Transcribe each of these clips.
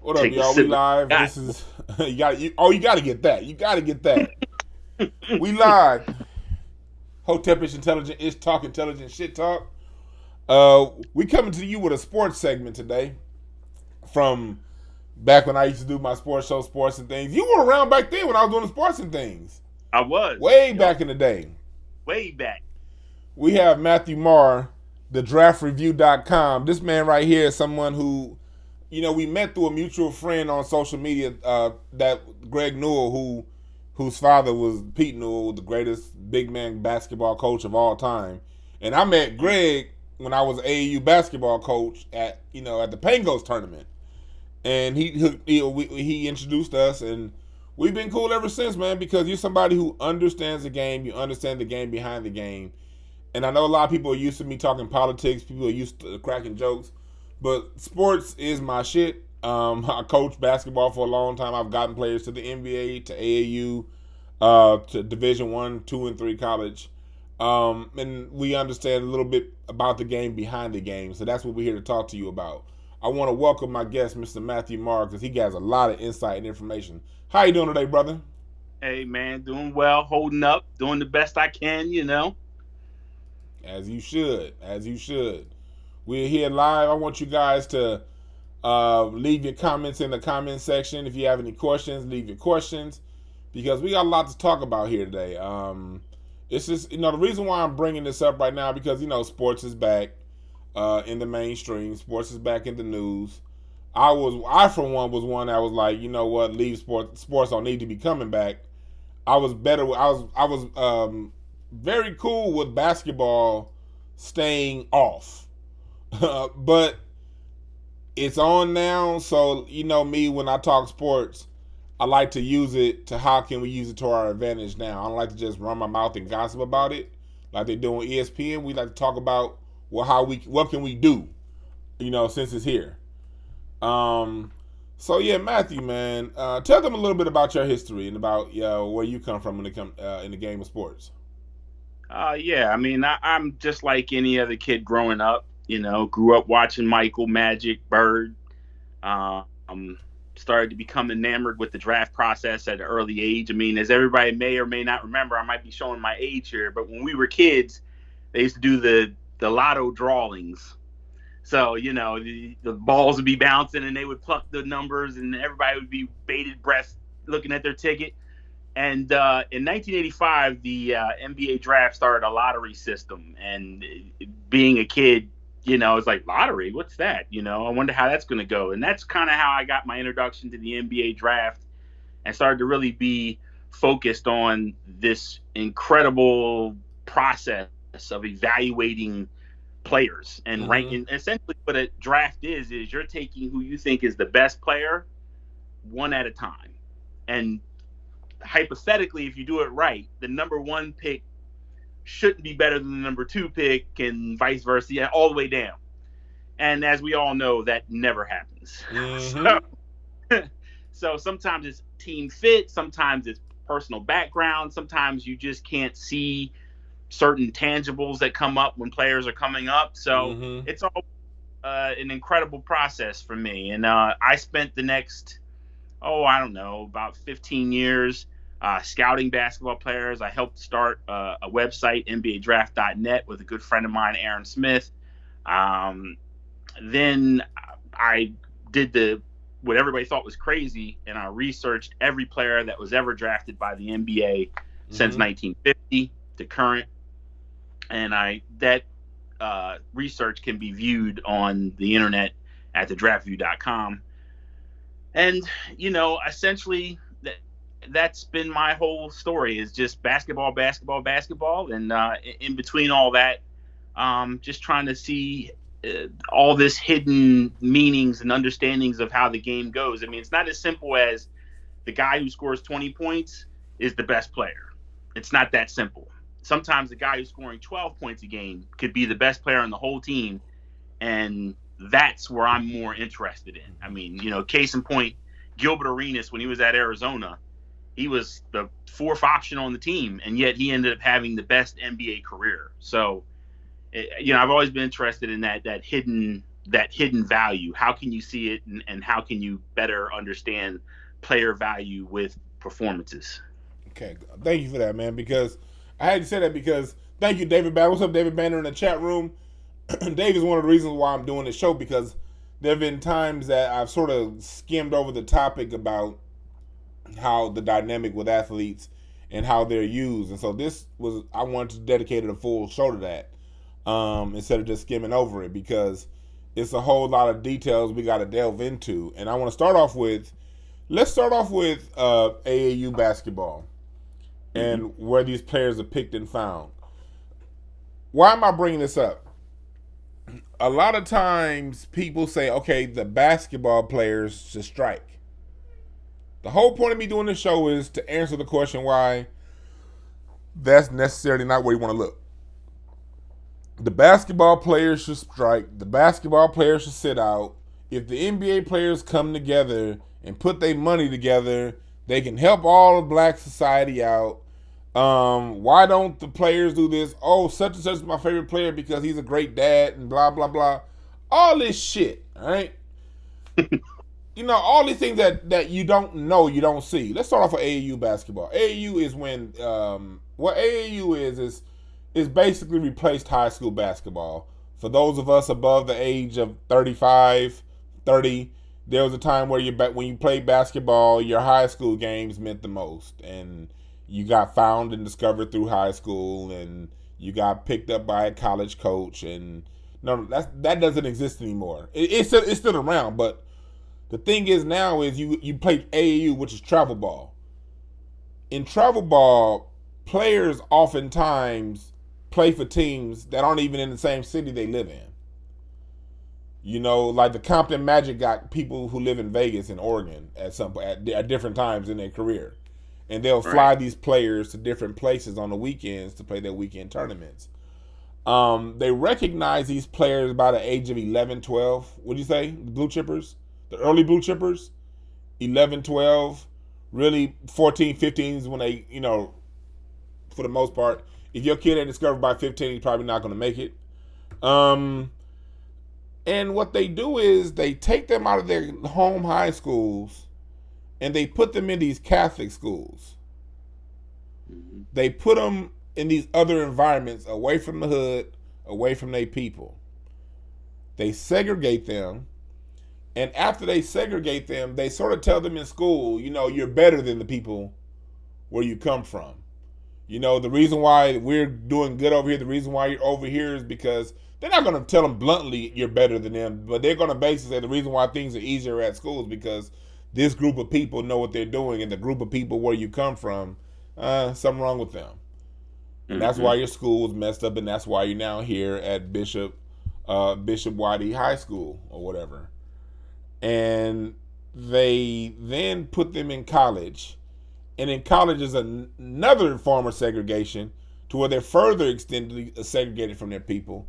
What up, Take a y'all? We sip. live. God, This is you got you got to get that. You got to get that. We live. Hotepish intelligent ish talk intelligent shit talk. We coming to you with a sports segment today from back when I used to do my sports show, sports and things. You were around back then when I was doing the sports and things. I was. Way Yup. back in the day. Way back. We have Matthew Maurer, the draftreview.com. This man right here is someone who, we met through a mutual friend on social media, that Greg Newell, whose father was Pete Newell, the greatest big man basketball coach of all time. And I met Greg when I was AAU basketball coach at the Pangos tournament. And he introduced us, and we've been cool ever since, man, because you're somebody who understands the game, you understand the game behind the game. And I know a lot of people are used to me talking politics. People are used to cracking jokes, but sports is my shit. I coached basketball for a long time. I've gotten players to the NBA, to AAU, to Division 1, 2, and 3 college, and we understand a little bit about the game behind the game. So that's what we're here to talk to you about. I want to welcome my guest, Mr. Matthew Maurer, because he has a lot of insight and information. How you doing today, brother? Hey man, doing well, holding up, doing the best I can. As you should. As you should. We're here live. I want you guys to leave your comments in the comment section. If you have any questions, leave your questions, because we got a lot to talk about here today. It's just, the reason why I'm bringing this up right now, because, sports is back in the mainstream. Sports is back in the news. I for one was one that was like, you know what, leave sports. Sports don't need to be coming back. I was very cool with basketball staying off. But it's on now, so me, when I talk sports, I like to use it to how can we use it to our advantage now. I don't like to just run my mouth and gossip about it like they do on ESPN. We like to talk about what can we do, since it's here. So yeah, Matthew, man, tell them a little bit about your history and about where you come from when it come in the game of sports. Yeah, I mean, I'm just like any other kid growing up. Grew up watching Michael, Magic, Bird. Um, Started to become enamored with the draft process at an early age. I mean, as everybody may or may not remember, I might be showing my age here, but when we were kids, they used to do the lotto drawings. So, the balls would be bouncing and they would pluck the numbers and everybody would be bated breath looking at their ticket. And in 1985, the NBA draft started a lottery system. And being a kid, it's like, lottery? What's that? I wonder how that's going to go. And that's kind of how I got my introduction to the NBA draft and started to really be focused on this incredible process of evaluating players and ranking. Essentially, what a draft is you're taking who you think is the best player one at a time. And hypothetically, if you do it right, the number one pick shouldn't be better than the number two pick, and vice versa, all the way down. And as we all know, that never happens. So sometimes it's team fit, sometimes it's personal background, sometimes you just can't see certain tangibles that come up when players are coming up. So it's all an incredible process for me. And I spent the next, I don't know, about 15 years scouting basketball players. I helped start a website, NBAdraft.net, with a good friend of mine, Aaron Smith. Then I did what everybody thought was crazy, and I researched every player that was ever drafted by the NBA since 1950 to current. And that research can be viewed on the internet at thedraftview.com. And, essentially that's been my whole story, is just basketball. And in between all that, just trying to see all this hidden meanings and understandings of how the game goes. I mean, it's not as simple as the guy who scores 20 points is the best player. It's not that simple. Sometimes the guy who's scoring 12 points a game could be the best player on the whole team, and that's where I'm more interested in. I mean, case in point, Gilbert Arenas, when he was at Arizona, he was the fourth option on the team, and yet he ended up having the best NBA career. So, I've always been interested in that hidden that hidden value? How can you see it, and how can you better understand player value with performances? Okay, thank you for that, man. Because I had to say that because thank you, David Banner. What's up, David Banner, in the chat room? Dave is one of the reasons why I'm doing this show, because there have been times that I've sort of skimmed over the topic about how the dynamic with athletes and how they're used, and so this was, I wanted to dedicate a full show to that, instead of just skimming over it, because it's a whole lot of details we got to delve into. And I want to start off with, let's start off with AAU basketball and where these players are picked and found. Why am I bringing this up? A lot of times people say, okay, the basketball players should strike. The whole point of me doing this show is to answer the question why that's necessarily not where you want to look. The basketball players should strike. The basketball players should sit out. If the NBA players come together and put their money together, they can help all of black society out. Why don't the players do this? Oh, such and such is my favorite player because he's a great dad and blah, blah, blah. All this shit, all right? You know, all these things that you don't know, you don't see. Let's start off with AAU basketball. AAU is when, what AAU is basically replaced high school basketball. For those of us above the age of 35, 30, there was a time where when you played basketball, your high school games meant the most. And you got found and discovered through high school, and you got picked up by a college coach. And no, that doesn't exist anymore. It's still around, but the thing is now is you play AAU, which is travel ball. In travel ball, players oftentimes play for teams that aren't even in the same city they live in. You know, like the Compton Magic got people who live in Vegas and Oregon at different times in their career. And they'll fly these players to different places on the weekends to play their weekend tournaments. They recognize these players by the age of 11, 12. What'd you say? The blue chippers? The early blue chippers? 11, 12. Really, 14, 15 is when they, you know, for the most part. If your kid ain't discovered by 15, he's probably not going to make it. And what they do is they take them out of their home high schools and they put them in these Catholic schools. They put them in these other environments, away from the hood, away from their people. They segregate them. And after they segregate them, they sort of tell them in school, you know, you're better than the people where you come from. You know, the reason why we're doing good over here, the reason why you're over here is because they're not going to tell them bluntly you're better than them, but they're going to basically say the reason why things are easier at school is because this group of people know what they're doing, and the group of people where you come from, something wrong with them. And that's why your school is messed up, and that's why you're now here at Bishop Waddy High School or whatever. And they then put them in college. And in college is another form of segregation to where they're further extended, segregated from their people.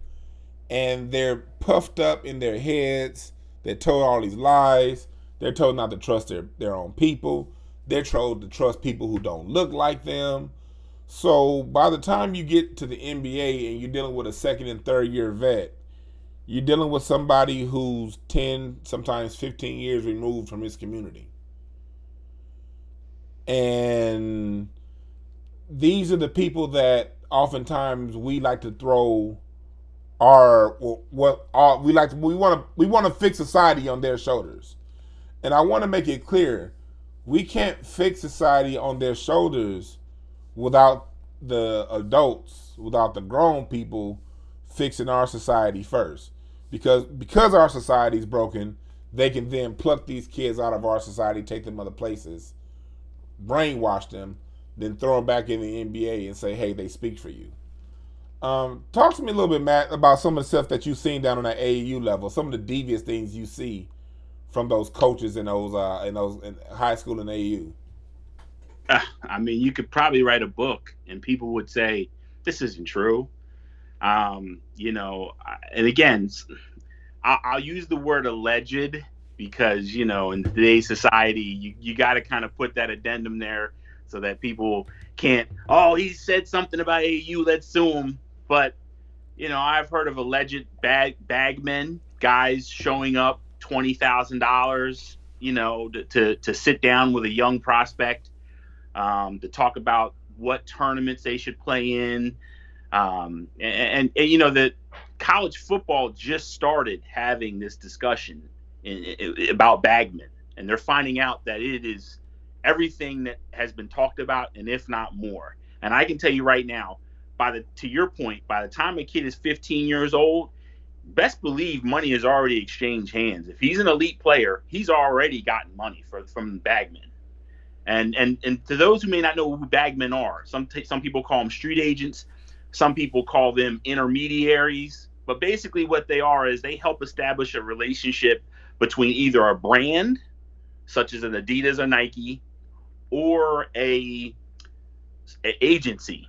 And they're puffed up in their heads. They're told all these lies. They're told not to trust their own people. They're told to trust people who don't look like them. So by the time you get to the NBA and you're dealing with a second and third year vet, you're dealing with somebody who's 10, sometimes 15 years removed from his community. And these are the people that oftentimes we like to throw we want to fix society on their shoulders. And I want to make it clear, we can't fix society on their shoulders without the adults, without the grown people fixing our society first. Because our society is broken, they can then pluck these kids out of our society, take them other places, brainwash them, then throw them back in the NBA and say, hey, they speak for you. Talk to me a little bit, Matt, about some of the stuff that you've seen down on that AAU level, some of the devious things you see from those coaches in high school and AAU. I mean, you could probably write a book and people would say, this isn't true. You know, and again, I'll use the word alleged because, you know, in today's society, you got to kind of put that addendum there so that people can't, oh, he said something about AAU, let's sue him. But, you know, I've heard of alleged bagmen, guys showing up $20,000, to sit down with a young prospect, to talk about what tournaments they should play in. And that college football just started having this discussion about bagmen, and they're finding out that it is everything that has been talked about, and if not more. And I can tell you right now, to your point, by the time a kid is 15 years old, best believe money has already exchanged hands. If he's an elite player, he's already gotten money from bagmen. And to those who may not know who bagmen are, some people call them street agents, some people call them intermediaries. But basically what they are is they help establish a relationship between either a brand, such as an Adidas or Nike, or a agency.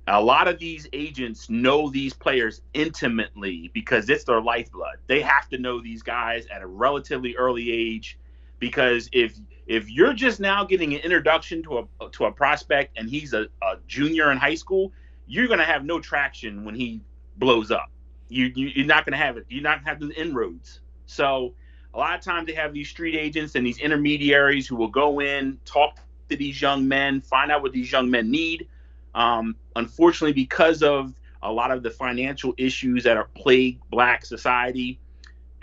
A lot of these agents know these players intimately because it's their lifeblood. They have to know these guys at a relatively early age, because if you're just now getting an introduction to a prospect and he's a junior in high school, you're going to have no traction when he blows up. You're not going to have it. You're not going to have the inroads. So a lot of times they have these street agents and these intermediaries who will go in, talk to these young men, find out what these young men need. Unfortunately, because of a lot of the financial issues that are plague Black society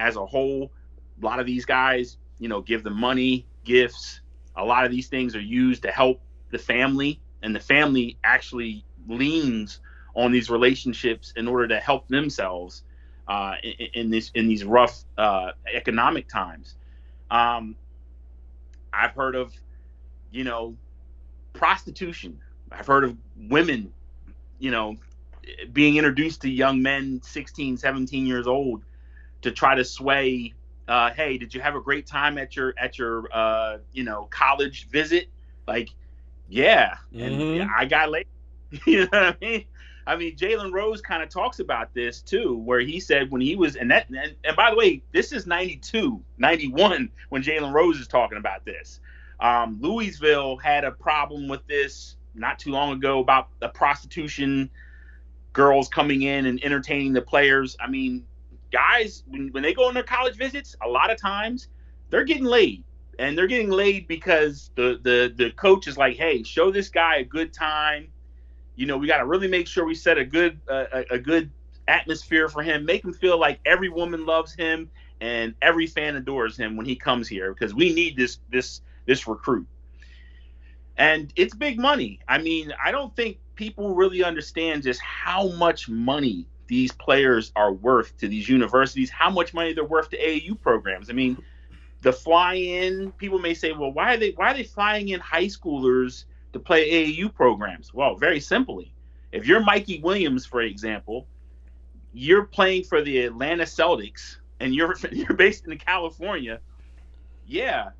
as a whole, a lot of these guys, give them money, gifts. A lot of these things are used to help the family, and the family actually leans on these relationships in order to help themselves in these rough economic times. I've heard of, prostitution. I've heard of women, being introduced to young men 16, 17 years old to try to sway, hey, did you have a great time at your college visit? Like, yeah. And I got laid. You know what I mean? I mean, Jalen Rose kind of talks about this too, where he said when he was, and by the way, this is 92, 91 when Jalen Rose is talking about this. Louisville had a problem with this not too long ago about the prostitution, girls coming in and entertaining the players. I mean, guys, when they go on their college visits, a lot of times they're getting laid, and they're getting laid because the coach is like, hey, show this guy a good time. We got to really make sure we set a good atmosphere for him, make him feel like every woman loves him and every fan adores him when he comes here, because we need this recruit. And it's big money. I mean, I don't think people really understand just how much money these players are worth to these universities, how much money they're worth to AAU programs. I mean, the fly-in, people may say, well, why are they flying in high schoolers to play AAU programs? Well, very simply, if you're Mikey Williams, for example, you're playing for the Atlanta Celtics and you're based in California. Yeah.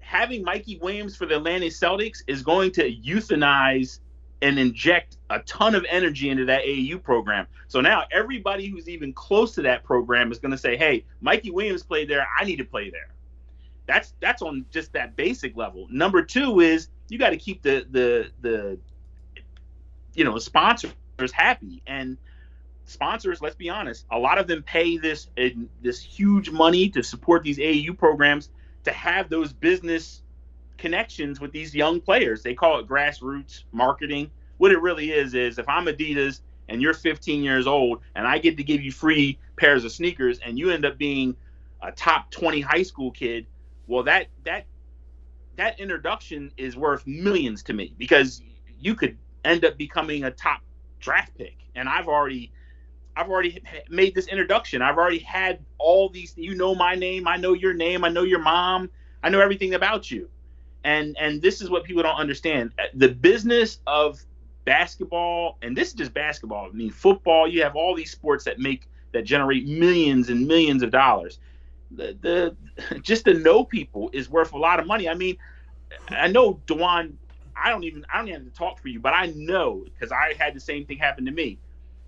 Having Mikey Williams for the Atlanta Celtics is going to euthanize and inject a ton of energy into that AAU program. So now everybody who's even close to that program is going to say, hey, Mikey Williams played there, I need to play there. That's on just that basic level. Number two is you got to keep the sponsors happy. And sponsors, let's be honest, a lot of them pay this huge money to support these AAU programs to have those business connections with these young players. They call it grassroots marketing. What it really is if I'm Adidas and you're 15 years old and I get to give you free pairs of sneakers and you end up being a top 20 high school kid, well, that introduction is worth millions to me, because you could end up becoming a top draft pick. And I've already made this introduction. I've already had all these, my name, I know your name, I know your mom, I know everything about you. And this is what people don't understand. The business of basketball, and this is just basketball, I mean, football, you have all these sports that generate millions and millions of dollars. Just to know people is worth a lot of money. I mean, I know, DeJuan, I don't even have to talk for you, but I know, because I had the same thing happen to me.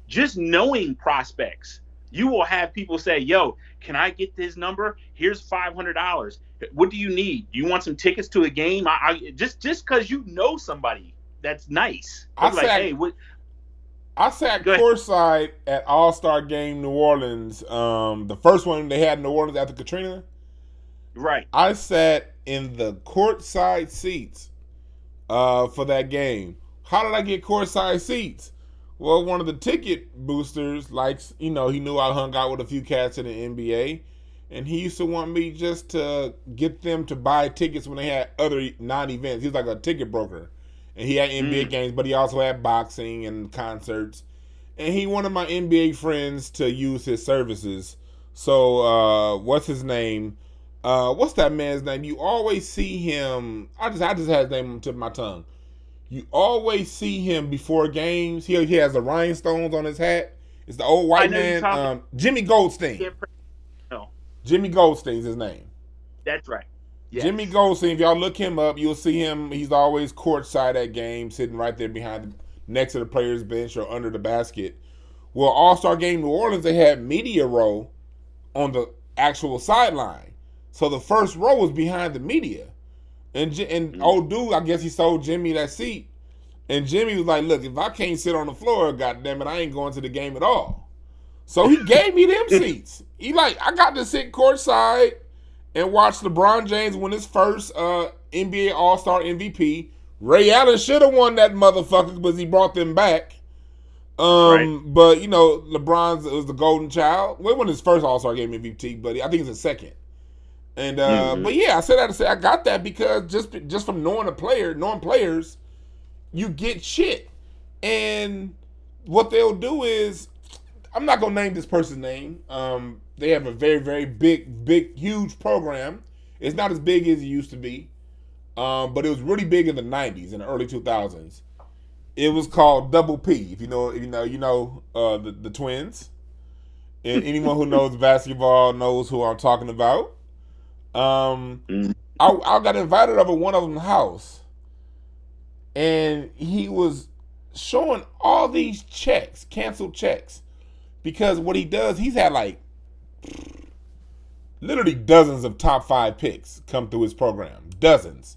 Just knowing prospects, you will have people say, yo, can I get this number? Here's $500. What do you need? Do you want some tickets to a game? I just because you know somebody that's nice. Like, hey, what? I sat Go ahead. courtside at All-Star Game New Orleans. The first one they had in New Orleans after Katrina. Right. I sat in the courtside seats for that game. How did I get courtside seats? Well, one of the ticket boosters, he knew I hung out with a few cats in the NBA, and he used to want me just to get them to buy tickets when they had other non-events. He was like a ticket broker, and he had NBA games, but he also had boxing and concerts. And he wanted my NBA friends to use his services. So, what's his name? What's that man's name? You always see him. I just had his name on the tip of my tongue. You always see him before games. He has the rhinestones on his hat. It's the old white man, Jimmy Goldstein. No. Jimmy Goldstein's his name. That's right. Yes. Jimmy Goldstein. If y'all look him up, you'll see him. He's always courtside at games, sitting right there next to the players' bench or under the basket. Well, All-Star Game New Orleans, they had media row on the actual sideline. So the first row was behind the media. And old dude, I guess he sold Jimmy that seat. And Jimmy was like, look, if I can't sit on the floor, goddammit, I ain't going to the game at all. So he gave me them seats. I got to sit courtside and watch LeBron James win his first NBA All-Star MVP. Ray Allen should have won that motherfucker because he brought them back. Right. But, LeBron was the golden child. Well, it wasn't his first All-Star Game MVP, but I think it's his second. And but yeah, I said that to say I got that because just from knowing players, you get shit. And what they'll do is, I'm not gonna name this person's name. They have a very, very big, huge program. It's not as big as it used to be, but it was really big in the '90s and the early 2000s. It was called Double P. If you know the Twins. And anyone who knows basketball knows who I'm talking about. I got invited over one of them's house, and he was showing all these checks, canceled checks, because what he does, he's had literally dozens of top 5 picks come through his program, dozens.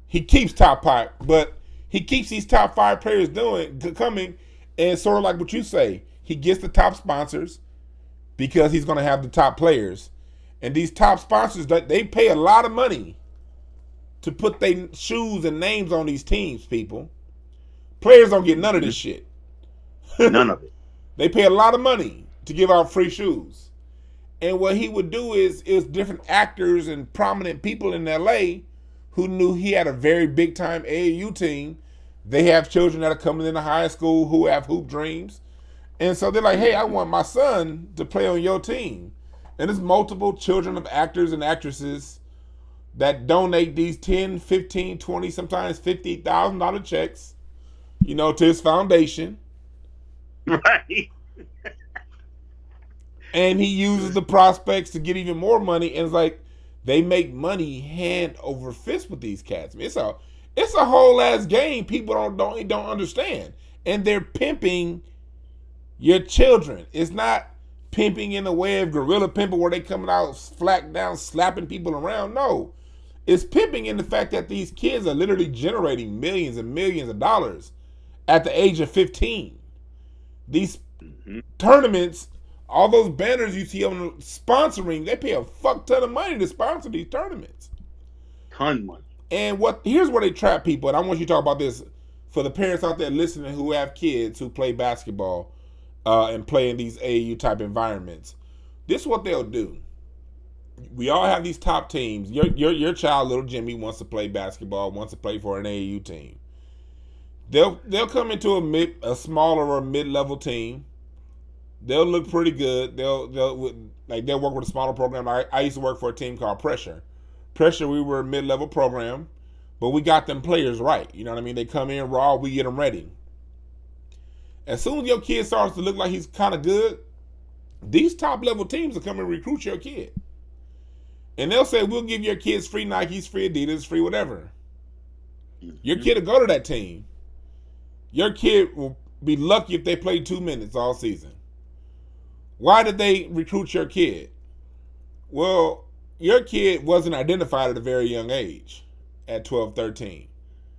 He keeps top 5, but he keeps these top 5 players coming, and sort of like what you say, he gets the top sponsors because he's going to have the top players. And these top sponsors, they pay a lot of money to put their shoes and names on these teams, people. Players don't get none of this shit. None of it. They pay a lot of money to give out free shoes. And what he would do is different actors and prominent people in LA who knew he had a very big time AAU team. They have children that are coming into high school who have hoop dreams. And so they're like, hey, I want my son to play on your team. And there's multiple children of actors and actresses that donate these 10, 15, 20, sometimes $50,000 checks, to his foundation. Right. And he uses the prospects to get even more money. And it's like they make money hand over fist with these cats. I mean, it's a whole ass game people don't understand. And they're pimping your children. It's not pimping in the way of guerrilla pimping where they coming out flat down slapping people around. No, it's pimping in the fact that these kids are literally generating millions and millions of dollars at the age of 15. These tournaments, all those banners you see on sponsoring, they pay a fuck ton of money to sponsor these tournaments. Ton of money. And here's where they trap people, and I want you to talk about this for the parents out there listening who have kids who play basketball and play in these AAU type environments. This is what they'll do. We all have these top teams. Your child, little Jimmy, wants to play basketball, wants to play for an AAU team. They'll come into a smaller or mid-level team. They'll look pretty good. They'll work with a smaller program. I used to work for a team called Pressure. Pressure, we were a mid-level program, but we got them players right. You know what I mean? They come in raw, we get them ready. As soon as your kid starts to look like he's kind of good, these top-level teams will come and recruit your kid. And they'll say, we'll give your kids free Nikes, free Adidas, free whatever. Your kid will go to that team. Your kid will be lucky if they play 2 minutes all season. Why did they recruit your kid? Well, your kid wasn't identified at a very young age, at 12, 13.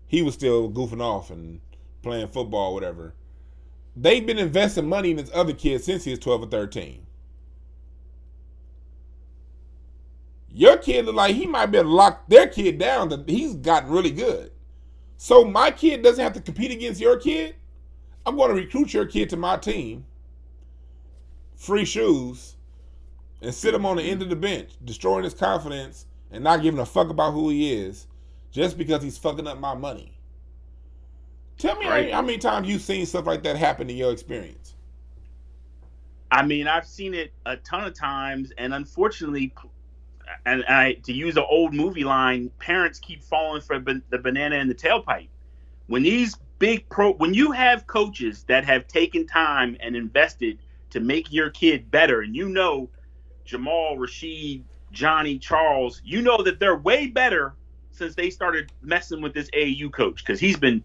He was still goofing off and playing football, whatever. they've been investing money in this other kid since he was 12 or 13. Your kid look like he might be able to lock their kid down that he's gotten really good. So my kid doesn't have to compete against your kid. I'm going to recruit your kid to my team, free shoes, and sit him on the end of the bench, destroying his confidence and not giving a fuck about who he is just because he's fucking up my money. Tell me how many times you've seen stuff like that happen in your experience. I mean, I've seen it a ton of times, and unfortunately, to use an old movie line, parents keep falling for the banana in the tailpipe. When when you have coaches that have taken time and invested to make your kid better, and you know Jamal, Rashid, Johnny, Charles, you know that they're way better since they started messing with this AAU coach, because he's been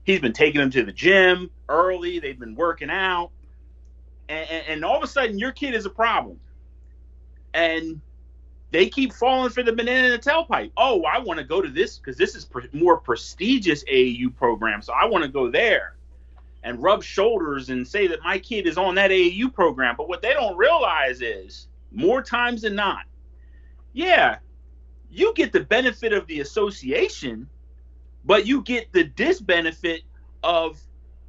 taking them to the gym early. They've been working out, and all of a sudden your kid is a problem, and they keep falling for the banana in the tailpipe. Oh, I want to go to this because this is more prestigious AAU program, so I want to go there and rub shoulders and say that my kid is on that AAU program. But what they don't realize is, more times than not, yeah, you get the benefit of the association, but you get the disbenefit of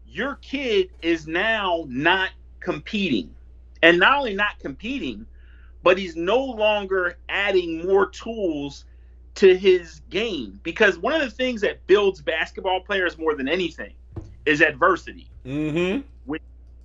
your kid is now not competing. And not only not competing, but he's no longer adding more tools to his game. Because one of the things that builds basketball players more than anything is adversity. Mm-hmm. When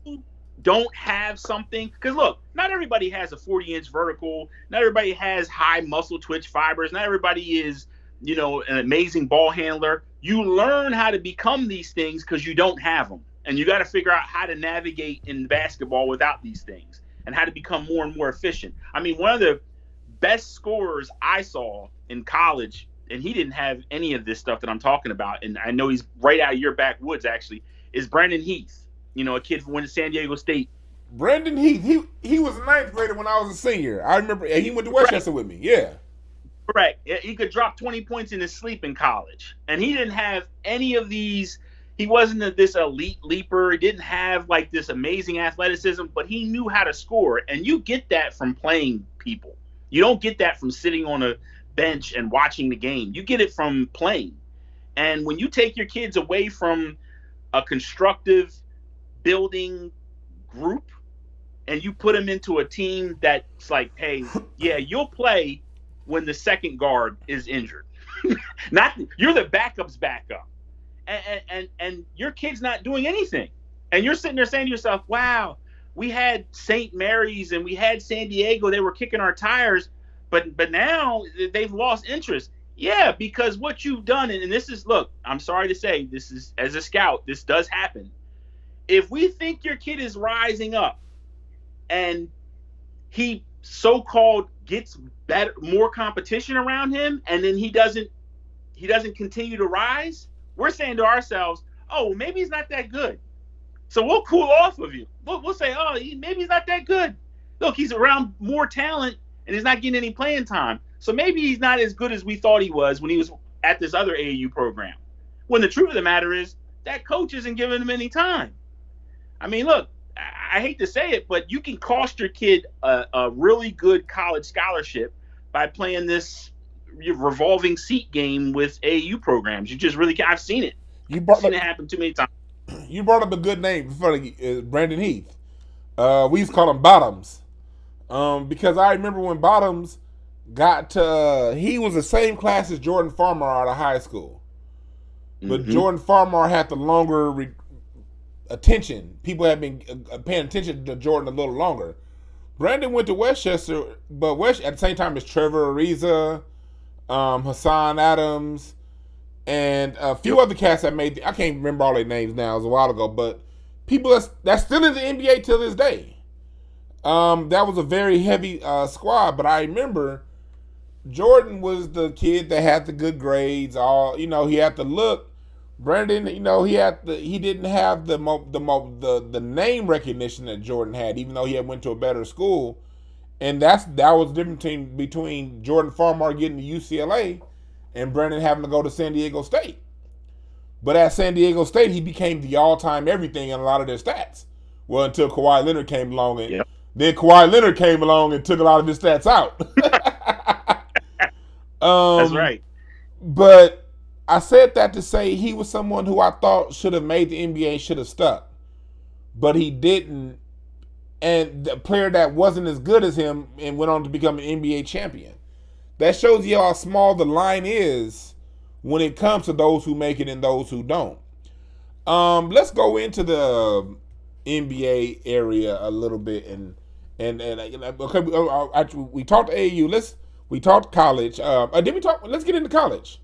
you don't have something, because look, not everybody has a 40-inch vertical, not everybody has high muscle twitch fibers, not everybody is, an amazing ball handler. You learn how to become these things because you don't have them. And you got to figure out how to navigate in basketball without these things and how to become more and more efficient. I mean, one of the best scorers I saw in college, and he didn't have any of this stuff that I'm talking about, and I know he's right out of your backwoods actually, is Brandon Heath. A kid who went to San Diego State. Brandon Heath, he was a ninth grader when I was a senior. I remember he went to Westchester with me. Yeah. Correct. He could drop 20 points in his sleep in college. And he didn't have any of these. He wasn't this elite leaper. He didn't have like this amazing athleticism, but he knew how to score. And you get that from playing people. You don't get that from sitting on a bench and watching the game. You get it from playing. And when you take your kids away from a constructive building group and you put them into a team that's like, hey, yeah, you'll play when the second guard is injured. Not you're the backup's backup. And your kid's not doing anything. And you're sitting there saying to yourself, wow, we had St. Mary's and we had San Diego, they were kicking our tires, but now they've lost interest. Yeah, because what you've done, and this is, look, I'm sorry to say, this is, as a scout, this does happen. If we think your kid is rising up and he so-called gets better, more competition around him, and then he doesn't continue to rise, we're saying to ourselves, oh, maybe he's not that good. So we'll cool off of you. We'll say, oh, maybe he's not that good. Look, he's around more talent and he's not getting any playing time. So maybe he's not as good as we thought he was when he was at this other AAU program. When the truth of the matter is that coach isn't giving him any time. I mean, look, I hate to say it, but you can cost your kid a really good college scholarship by playing this revolving seat game with AAU programs. You just really can't. I've seen it. I've seen it happen too many times. You brought up a good name before, Brandon Heath. We used to call him Bottoms, because I remember when Bottoms got to, he was the same class as Jordan Farmar out of high school, but Jordan Farmar had the longer attention. People had been paying attention to Jordan a little longer. Brandon went to Westchester, but at the same time as Trevor Ariza, Hassan Adams, and a few other cats that made. I can't remember all their names now. It was a while ago, but people that's still in the NBA till this day. That was a very heavy squad, but I remember Jordan was the kid that had the good grades. He had the look. Brandon, he didn't have the name recognition that Jordan had, even though he had went to a better school. And that was the difference between Jordan Farmar getting to UCLA and Brandon having to go to San Diego State. But at San Diego State, he became the all-time everything in a lot of their stats. Well, until Kawhi Leonard came along, and Yep. then Kawhi Leonard came along and took a lot of his stats out. That's right. But I said that to say he was someone who I thought should have made the NBA, should have stuck. But he didn't. And the player that wasn't as good as him and went on to become an NBA champion. That shows you how small the line is when it comes to those who make it and those who don't. Let's go into the NBA area a little bit and okay. Actually, we talked AAU. We talked college. Did we talk? Let's get into college.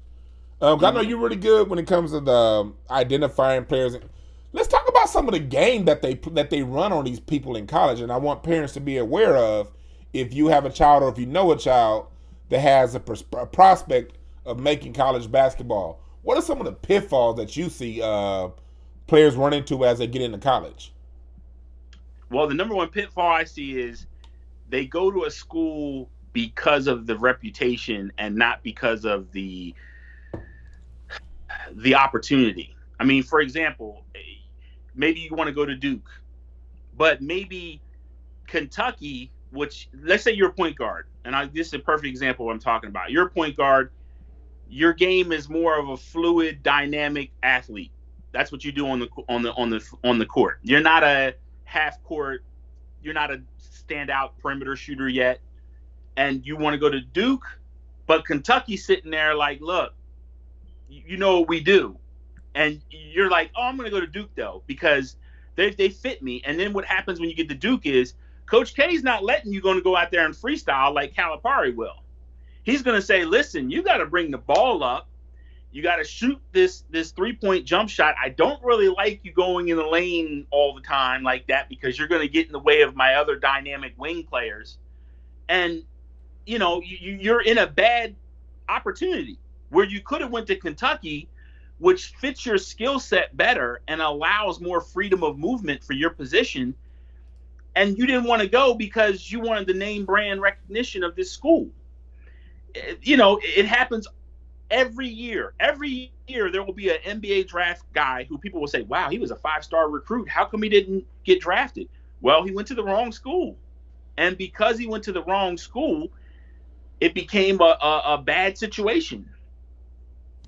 I know you're really good when it comes to the identifying players. Let's talk about some of the game that they run on these people in college, and I want parents to be aware of if you have a child or if you know a child that has a prospect of making college basketball. What are some of the pitfalls that you see players run into as they get into college? Well, the number one pitfall I see is they go to a school because of the reputation and not because of the opportunity. I mean, for example, maybe you want to go to Duke, but maybe Kentucky, which let's say you're a point guard, and this is a perfect example of what I'm talking about. You're a point guard. Your game is more of a fluid, dynamic athlete. That's what you do on the court. You're not a half court. You're not a standout perimeter shooter yet, and you want to go to Duke, but Kentucky's sitting there like, look, you know what we do, and you're like, oh, I'm going to go to Duke though because they fit me. And then what happens when you get to Duke is Coach K's not letting you go out there and freestyle like Calipari will. He's going to say, listen, you got to bring the ball up. You got to shoot this 3-point jump shot. I don't really like you going in the lane all the time like that because you're going to get in the way of my other dynamic wing players. And, you know, you're in a bad opportunity where you could have went to Kentucky, which fits your skill set better and allows more freedom of movement for your position. And you didn't want to go because you wanted the name brand recognition of this school. You know, it happens every year. Every year there will be an NBA draft guy who people will say, wow, he was a 5-star recruit. How come he didn't get drafted? Well, he went to the wrong school. And because he went to the wrong school, it became a bad situation.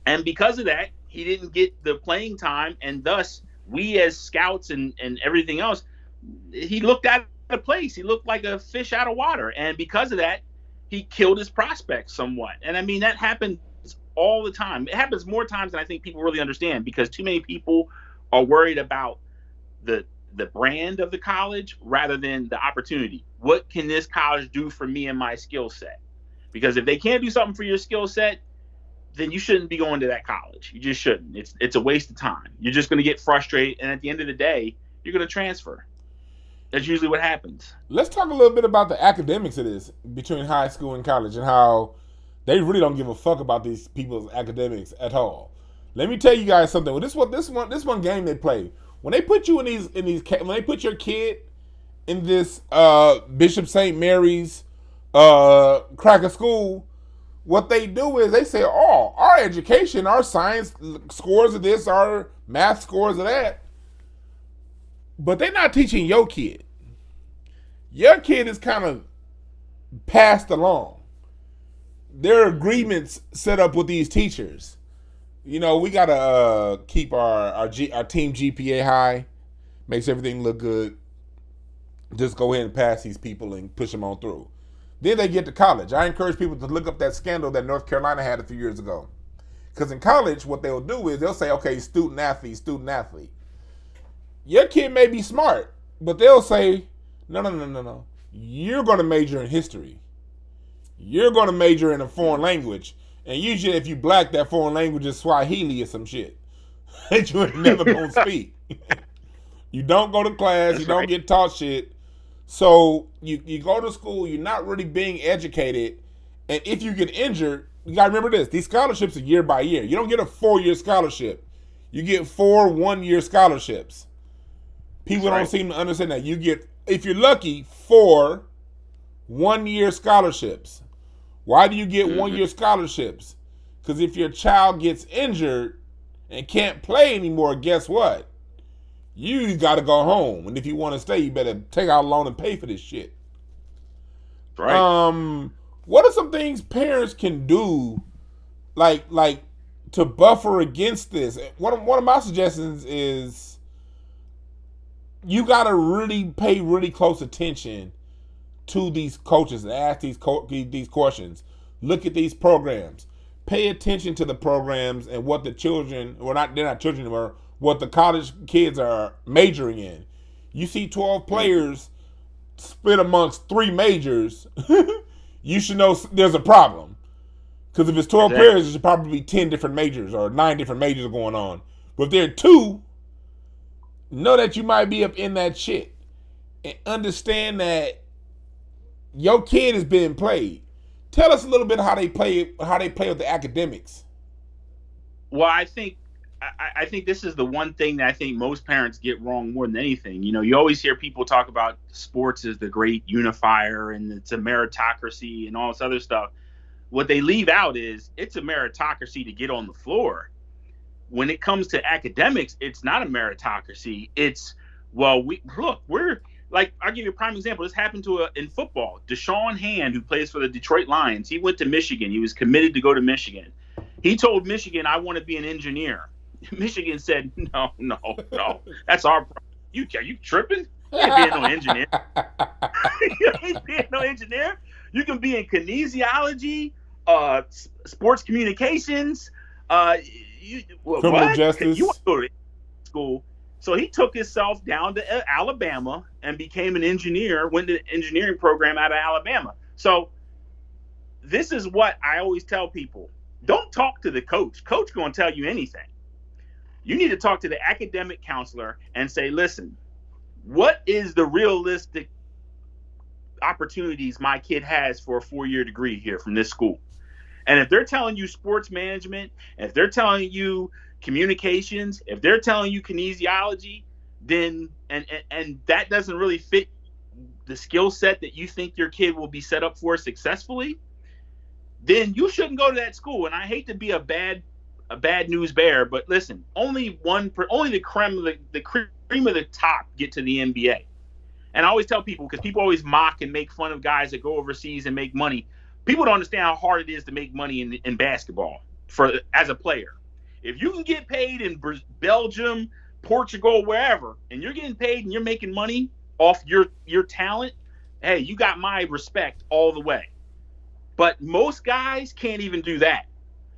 And because of that, he didn't get the playing time. And thus, we as scouts and everything else, he looked out of place. He looked like a fish out of water. And because of that, he killed his prospects somewhat. And I mean, that happens all the time. It happens more times than I think people really understand because too many people are worried about the brand of the college rather than the opportunity. What can this college do for me and my skill set? Because if they can't do something for your skill set, then you shouldn't be going to that college. You just shouldn't. It's a waste of time. You're just going to get frustrated. And at the end of the day, you're going to transfer. That's usually what happens. Let's talk a little bit about the academics of this between high school and college and how they really don't give a fuck about these people's academics at all. Let me tell you guys something. Well, this one game they play. When they put you when they put your kid in this Bishop St. Mary's cracker school, what they do is they say, oh, our education, our science scores of this, our math scores of that. But they're not teaching your kid. Your kid is kind of passed along. There are agreements set up with these teachers. You know, we got to keep our team GPA high. Makes everything look good. Just go ahead and pass these people and push them on through. Then they get to college. I encourage people to look up that scandal that North Carolina had a few years ago. Because in college, what they'll do is they'll say, okay, student athlete. Your kid may be smart, but they'll say, no. You're going to major in history. You're going to major in a foreign language. And usually if you black, that foreign language is Swahili or some shit that you ain't never going to speak. You don't go to class. You don't get taught shit. So you go to school. You're not really being educated. And if you get injured, you got to remember this. These scholarships are year by year. You don't get a 4-year scholarship. You get 4 1-year scholarships. People don't seem to understand that. You get, if you're lucky, 4 1-year scholarships. Why do you get 1-year scholarships? Because if your child gets injured and can't play anymore, guess what? You got to go home. And if you want to stay, you better take out a loan and pay for this shit. Right. What are some things parents can do, like to buffer against this? One of my suggestions is you got to really pay really close attention to these coaches and ask these questions. Look at these programs. Pay attention to the programs and what the children, or not, they're not children anymore, what the college kids are majoring in. You see 12 players split amongst 3 majors, you should know there's a problem. Because if it's 12 players, there should probably be 10 different majors or 9 different majors going on. But if there are 2, know that you might be up in that shit. And understand that your kid is being played. Tell us a little bit how they play with the academics. Well, I think this is the one thing that I think most parents get wrong more than anything. You always hear people talk about sports as the great unifier and it's a meritocracy and all this other stuff. What they leave out is it's a meritocracy to get on the floor. When it comes to academics, it's not a meritocracy. It's, well, we're like, I'll give you a prime example. This happened in football. Deshaun Hand, who plays for the Detroit Lions, he went to Michigan. He was committed to go to Michigan. He told Michigan, I want to be an engineer. Michigan said, no, that's our problem. You tripping? You ain't being no engineer. You ain't being no engineer. You can be in kinesiology, sports communications, criminal justice. You want to go to school. So he took himself down to Alabama and became an engineer, went to the engineering program out of Alabama. So this is what I always tell people. Don't talk to the coach. Coach going to tell you anything. You need to talk to the academic counselor and say, listen, what is the realistic opportunities my kid has for a 4-year degree here from this school? And if they're telling you sports management, if they're telling you communications, if they're telling you kinesiology, then and that doesn't really fit the skill set that you think your kid will be set up for successfully, then you shouldn't go to that school. And I hate to be a bad news bear, but listen, only the cream of the top get to the NBA. And I always tell people, because people always mock and make fun of guys that go overseas and make money. People don't understand how hard it is to make money in basketball as a player. If you can get paid in Belgium, Portugal, wherever, and you're getting paid and you're making money off your talent, hey, you got my respect all the way. But most guys can't even do that.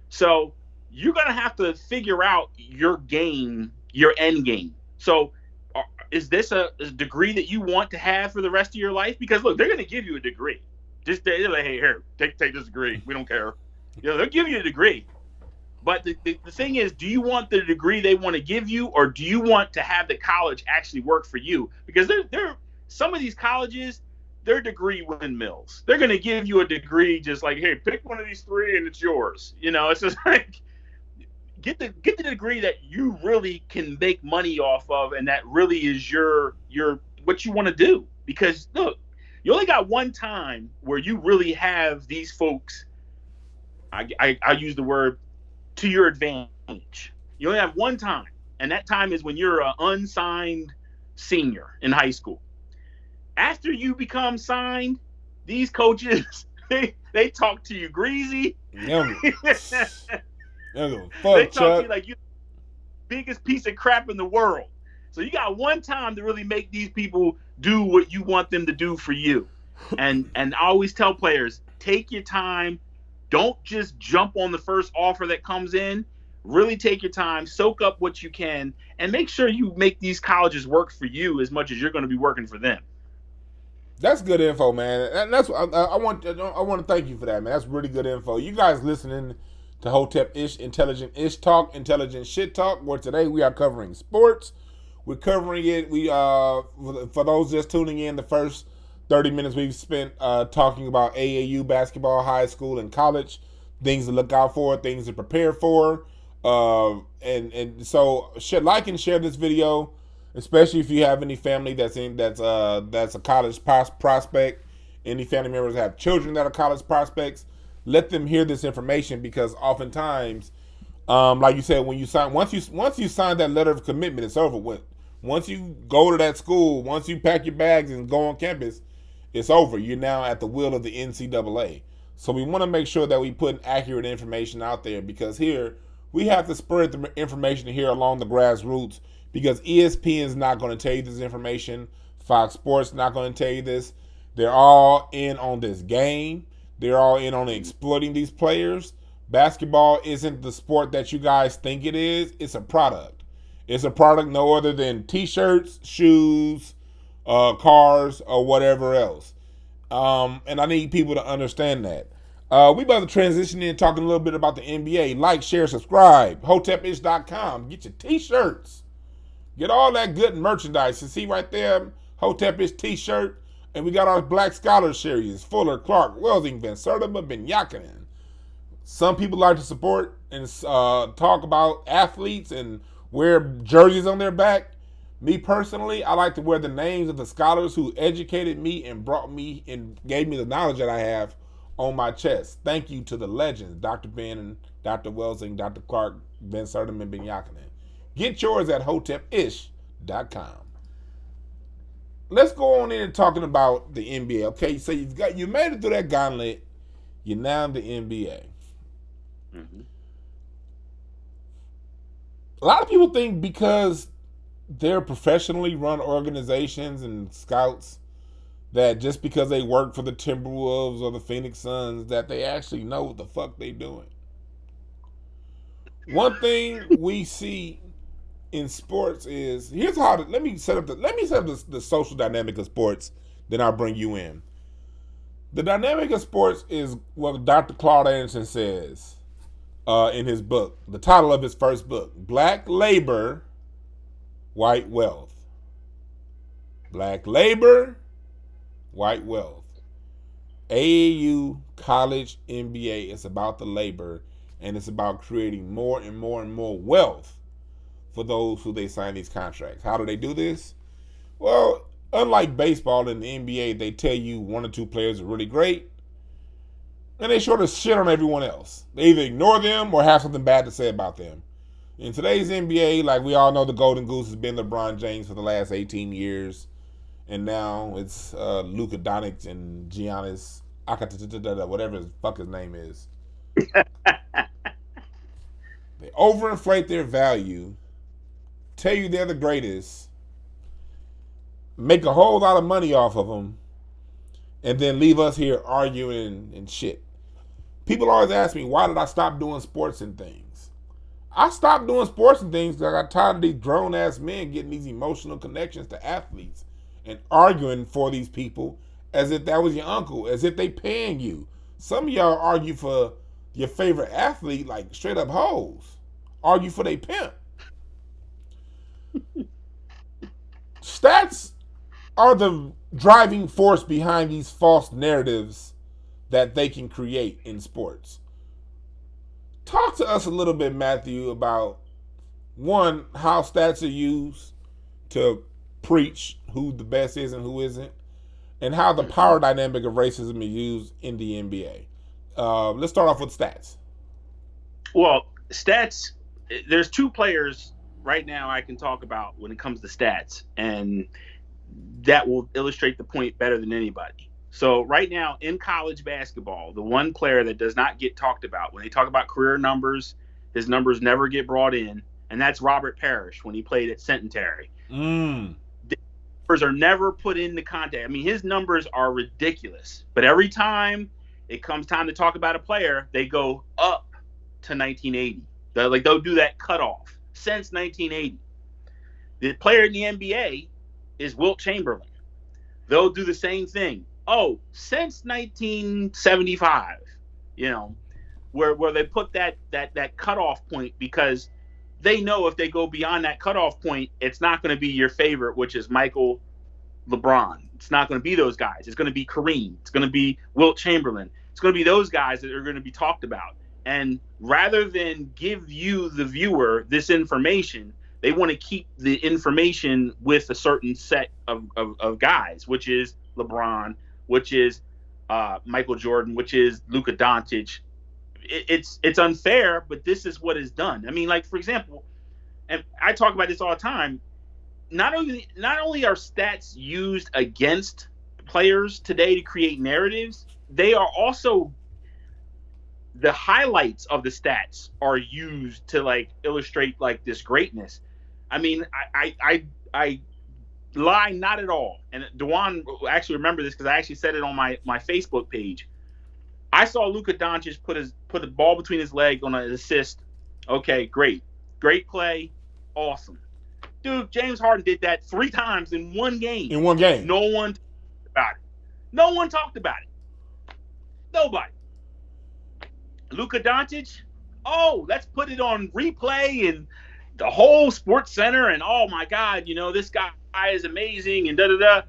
So you're going to have to figure out your game, your end game. So is this a degree that you want to have for the rest of your life? Because, look, they're going to give you a degree. Just they're like, hey, here, take this degree. We don't care. They'll give you a degree. But the thing is, do you want the degree they want to give you, or do you want to have the college actually work for you? Because some of these colleges, they're degree windmills. They're going to give you a degree just like, hey, pick one of these 3 and it's yours. It's just like, get the degree that you really can make money off of, and that really is your what you want to do. Because look, you only got one time where you really have these folks. I use the word to your advantage. You only have one time, and that time is when you're an unsigned senior in high school. After you become signed, these coaches they talk to you greasy. They talk to you like you're the biggest piece of crap in the world. So you got one time to really make these people do what you want them to do for you. And I always tell players, take your time. Don't just jump on the first offer that comes in. Really take your time, soak up what you can, and make sure you make these colleges work for you as much as you're going to be working for them. That's good info, man. And that's I want to thank you for that, man. That's really good info. You guys listening to Hotep Ish Intelligent Ish Talk, Intelligent Shit Talk, where today we are covering sports. We're covering it. We for those just tuning in, the first 30 minutes we've spent talking about AAU basketball, high school, and college, things to look out for, things to prepare for, and so like and share this video, especially if you have any family that's a college prospect, any family members that have children that are college prospects. Let them hear this information, because oftentimes Like you said, when you sign, once you sign that letter of commitment, it's over with. Once you go to that school, once you pack your bags and go on campus, it's over. You're now at the will of the NCAA. So we want to make sure that we put accurate information out there, because here we have to spread the information here along the grassroots, because ESPN is not going to tell you this information. Fox Sports not going to tell you this. They're all in on this game. They're all in on exploiting these players. Basketball isn't the sport that you guys think it is. It's a product. It's a product no other than t-shirts, shoes, cars, or whatever else. And I need people to understand that. We about to transition in talking a little bit about the NBA. Like, share, subscribe. Hotepish.com. Get your t-shirts. Get all that good merchandise. You see right there, Hotepish t-shirt. And we got our Black Scholar series. Fuller, Clark, Welsing, Van Sertima, Ben Yakinen. Some people like to support and talk about athletes and wear jerseys on their back. Me personally, I like to wear the names of the scholars who educated me and brought me and gave me the knowledge that I have on my chest. Thank you to the legends, Dr. Ben and Dr. Welsing, Dr. Clark, Ben Sertim, and Ben Yakinen. Get yours at hotepish.com. Let's go on in and talking about the NBA. Okay, so you made it through that gauntlet. You're now in the NBA. Mm-hmm. A lot of people think because they're professionally run organizations and scouts that just because they work for the Timberwolves or the Phoenix Suns that they actually know what the fuck they doing. One thing we see in sports is here's how let me set up the social dynamic of sports, then I'll bring you in. The dynamic of sports is what Dr. Claude Anderson says in his book, the title of his first book, Black Labor, White Wealth. Black Labor, White Wealth. AAU, college, NBA, it's about the labor, and it's about creating more and more and more wealth for those who they sign these contracts. How do they do this? Well, unlike baseball in the NBA, they tell you one or two players are really great, and they sort of shit on everyone else. They either ignore them or have something bad to say about them. In today's NBA, like we all know, the Golden Goose has been LeBron James for the last 18 years. And now it's Luka Doncic and Giannis, whatever the fuck his name is. They overinflate their value, tell you they're the greatest, make a whole lot of money off of them, and then leave us here arguing and shit. People always ask me, why did I stop doing sports and things? I stopped doing sports and things because I got tired of these grown-ass men getting these emotional connections to athletes and arguing for these people as if that was your uncle, as if they paying you. Some of y'all argue for your favorite athlete like straight up hoes. Argue for they pimp. Stats are the driving force behind these false narratives that they can create in sports. Talk to us a little bit, Matthew, about one, how stats are used to preach who the best is and who isn't, and how the power dynamic of racism is used in the NBA. Let's start off with stats. Well, stats, there's two players right now I can talk about when it comes to stats, and that will illustrate the point better than anybody. So right now in college basketball, the one player that does not get talked about, when they talk about career numbers, his numbers never get brought in, and that's Robert Parrish when he played at Centenary. The numbers are never put into context. I mean, his numbers are ridiculous, but every time it comes time to talk about a player, they go up to 1980. They'll do that cutoff since 1980. The player in the NBA is Wilt Chamberlain. They'll do the same thing. Oh, since 1975, where they put that cutoff point, because they know if they go beyond that cutoff point, it's not going to be your favorite, which is Michael, LeBron. It's not going to be those guys. It's going to be Kareem. It's going to be Wilt Chamberlain. It's going to be those guys that are going to be talked about. And rather than give you, the viewer, this information, they want to keep the information with a certain set of guys, which is LeBron, which is Michael Jordan, which is Luka Doncic. it's unfair, but this is what is done. I mean, like for example, and I talk about this all the time. Not only are stats used against players today to create narratives, they are also the highlights of the stats are used to like illustrate like this greatness. I mean, I lie not at all. And Dewan will actually remember this because I actually said it on my Facebook page. I saw Luka Doncic put the ball between his legs on an assist. Okay, great play, awesome, dude. James Harden did that 3 times in one game. In one game, no one talked about it. No one talked about it. Nobody. Luka Doncic. Oh, let's put it on replay and the whole Sports Center and oh my God, this guy is amazing and da da da,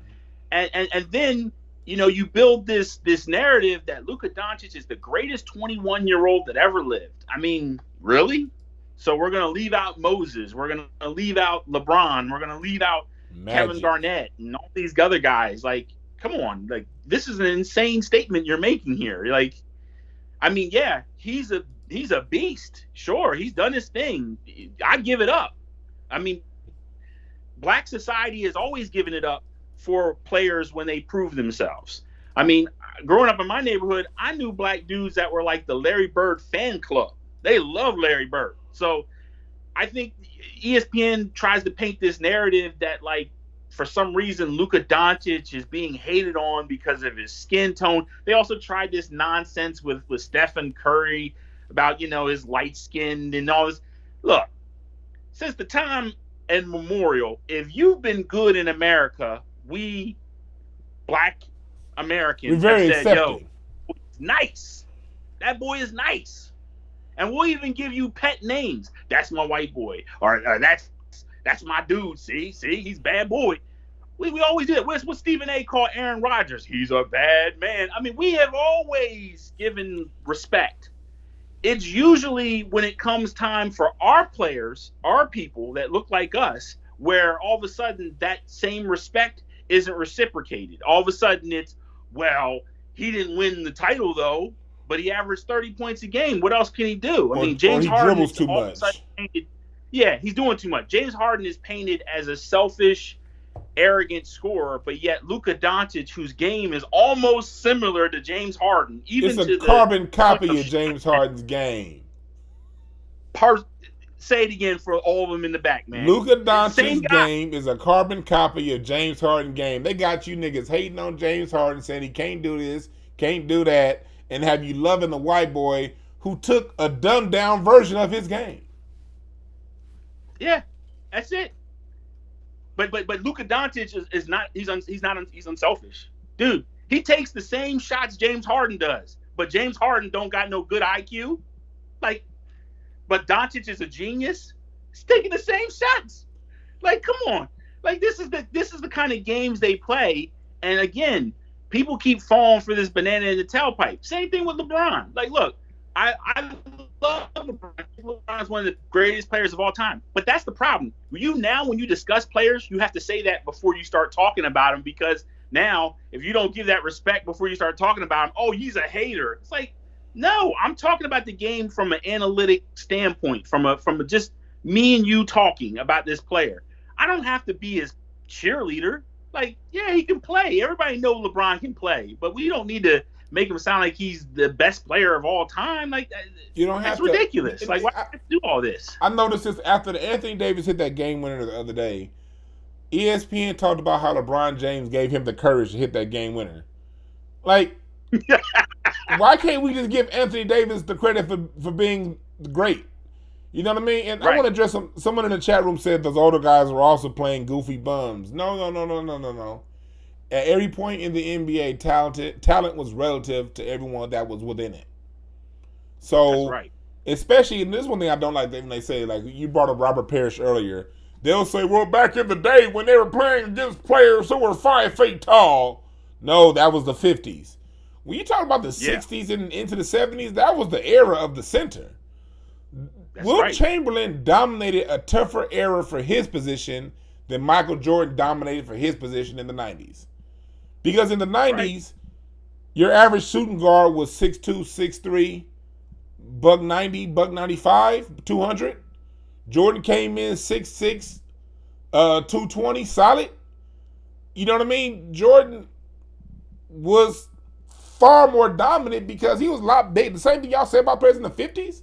and then you build this narrative that Luka Doncic is the greatest 21-year-old that ever lived. I mean, really? So we're gonna leave out Moses, we're gonna leave out LeBron, we're gonna leave out Kevin Garnett and all these other guys. Like, come on, like this is an insane statement you're making here. Like, I mean, yeah, he's a beast. Sure, he's done his thing. I give it up. I mean, black society has always given it up for players when they prove themselves. I mean, growing up in my neighborhood, I knew black dudes that were like the Larry Bird fan club. They love Larry Bird. So I think ESPN tries to paint this narrative that, like, for some reason, Luka Doncic is being hated on because of his skin tone. They also tried this nonsense with Stephen Curry about, his light skin and all this. Look, since the time immemorial, if you've been good in America, we black Americans have said, accepting. yo, it's nice. That boy is nice. And we'll even give you pet names. That's my white boy. Or that's my dude. See, he's bad boy. We always do that. What Stephen A. called Aaron Rodgers. He's a bad man. I mean, we have always given respect. It's usually when it comes time for our players, our people that look like us, where all of a sudden that same respect isn't reciprocated. All of a sudden it's, well, he didn't win the title though, but he averaged 30 points a game. What else can he do? I mean, James Harden dribbles too much. Yeah, he's doing too much. James Harden is painted as a selfish, arrogant scorer, but yet Luka Doncic, whose game is almost similar to James Harden, it's a carbon copy of James Harden's game. Say it again for all of them in the back, man. Luka Doncic's game is a carbon copy of James Harden's game. They got you niggas hating on James Harden, saying he can't do this, can't do that, and have you loving the white boy who took a dumbed down version of his game. Yeah, that's it. But Luka Doncic is not. He's unselfish, dude. He takes the same shots James Harden does, but James Harden don't got no good IQ. Like, but Doncic is a genius. He's taking the same shots. Like, come on. Like, this is the kind of games they play. And again, people keep falling for this banana in the tailpipe. Same thing with LeBron. Like, look, I love LeBron. LeBron's one of the greatest players of all time. But that's the problem. When you discuss players, you have to say that before you start talking about them, because now if you don't give that respect before you start talking about him, oh, he's a hater. It's like, no, I'm talking about the game from an analytic standpoint, from a just me and you talking about this player. I don't have to be his cheerleader. Like, yeah, he can play. Everybody knows LeBron can play, but we don't need to make him sound like he's the best player of all time. Like, you don't have that's ridiculous. Like, why do you have to do all this? I noticed this after Anthony Davis hit that game winner the other day. ESPN talked about how LeBron James gave him the courage to hit that game winner. Like, why can't we just give Anthony Davis the credit for being great? You know what I mean? And right. I want to address someone in the chat room said those older guys were also playing goofy bums. No. At every point in the NBA, talent was relative to everyone that was within it. So, that's right. Especially, and this is one thing I don't like when they say, like, you brought up Robert Parrish earlier. They'll say, well, back in the day when they were playing against players who were 5 feet tall. No, that was the 50s. When you talk about the 60s and into the 70s, that was the era of the center. Wilt Chamberlain dominated a tougher era for his position than Michael Jordan dominated for his position in the 90s. Because in the 90s, your average shooting guard was 6'2", 6'3", buck 90, buck 95, 200. Jordan came in 6'6", 220, solid. You know what I mean? Jordan was far more dominant because he was a lot big. The same thing y'all said about players in the 50s.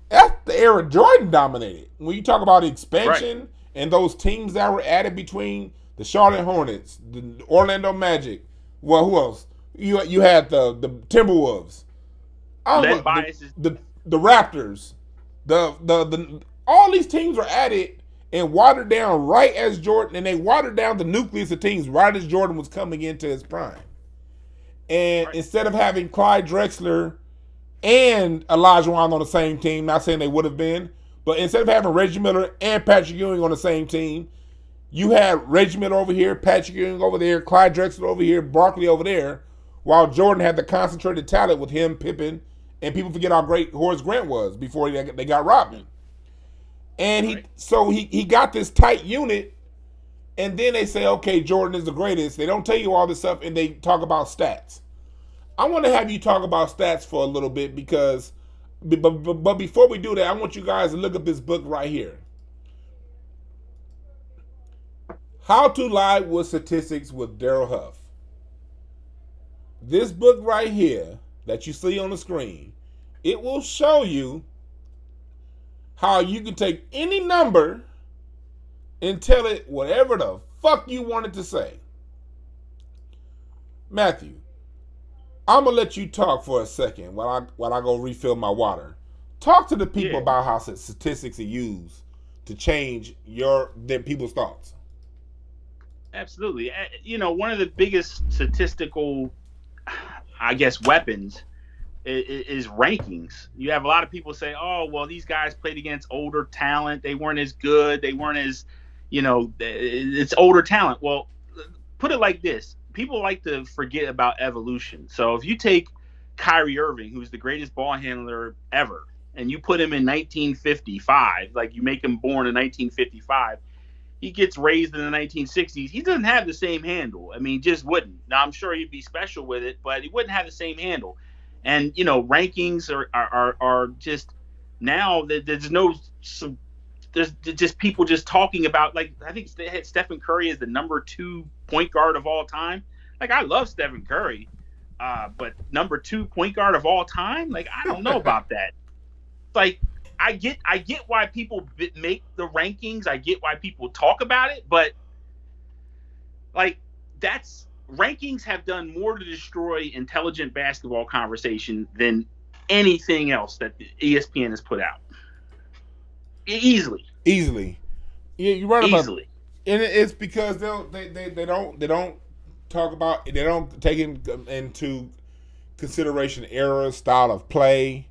That's the era Jordan dominated. When you talk about expansion right. and those teams that were added between the Charlotte Hornets, the Orlando Magic, well, who else? You had the Timberwolves, the Raptors, the all these teams were added and watered down right as Jordan, and they watered down the nucleus of teams right as Jordan was coming into his prime. And right. instead of having Clyde Drexler and Elijah Wan on the same team, not saying they would have been, but instead of having Reggie Miller and Patrick Ewing on the same team, you had Reggie Miller over here, Patrick Ewing over there, Clyde Drexler over here, Barkley over there, while Jordan had the concentrated talent with him, Pippen, and people forget how great Horace Grant was before they got Rodman. And he got this tight unit, and then they say, okay, Jordan is the greatest. They don't tell you all this stuff, and they talk about stats. I want to have you talk about stats for a little bit because, but before we do that, I want you guys to look up this book right here. How to Lie with Statistics with Daryl Huff. This book right here that you see on the screen, it will show you how you can take any number and tell it whatever the fuck you want it to say. Matthew, I'm going to let you talk for a second while I go refill my water. Talk to the people about how statistics are used to change their people's thoughts. Absolutely. You know, one of the biggest statistical, I guess, weapons is rankings. You have a lot of people say, oh, well, these guys played against older talent. They weren't as good. They weren't as, it's older talent. Well, put it like this. People like to forget about evolution. So if you take Kyrie Irving, who's the greatest ball handler ever, and you put him in 1955, like you make him born in 1955, he gets raised in the 1960s. He doesn't have the same handle. I mean, just wouldn't. Now, I'm sure he'd be special with it, but he wouldn't have the same handle. And, rankings are just now that there's just people just talking about, like, I think they had Stephen Curry as the number 2 point guard of all time. Like, I love Stephen Curry, but number 2 point guard of all time? Like, I don't know about that. Like, I get why people make the rankings. I get why people talk about it, but like rankings have done more to destroy intelligent basketball conversation than anything else that ESPN has put out. Easily. Yeah, you're right about it. And it's because they don't talk about, they don't take into consideration era, style of play,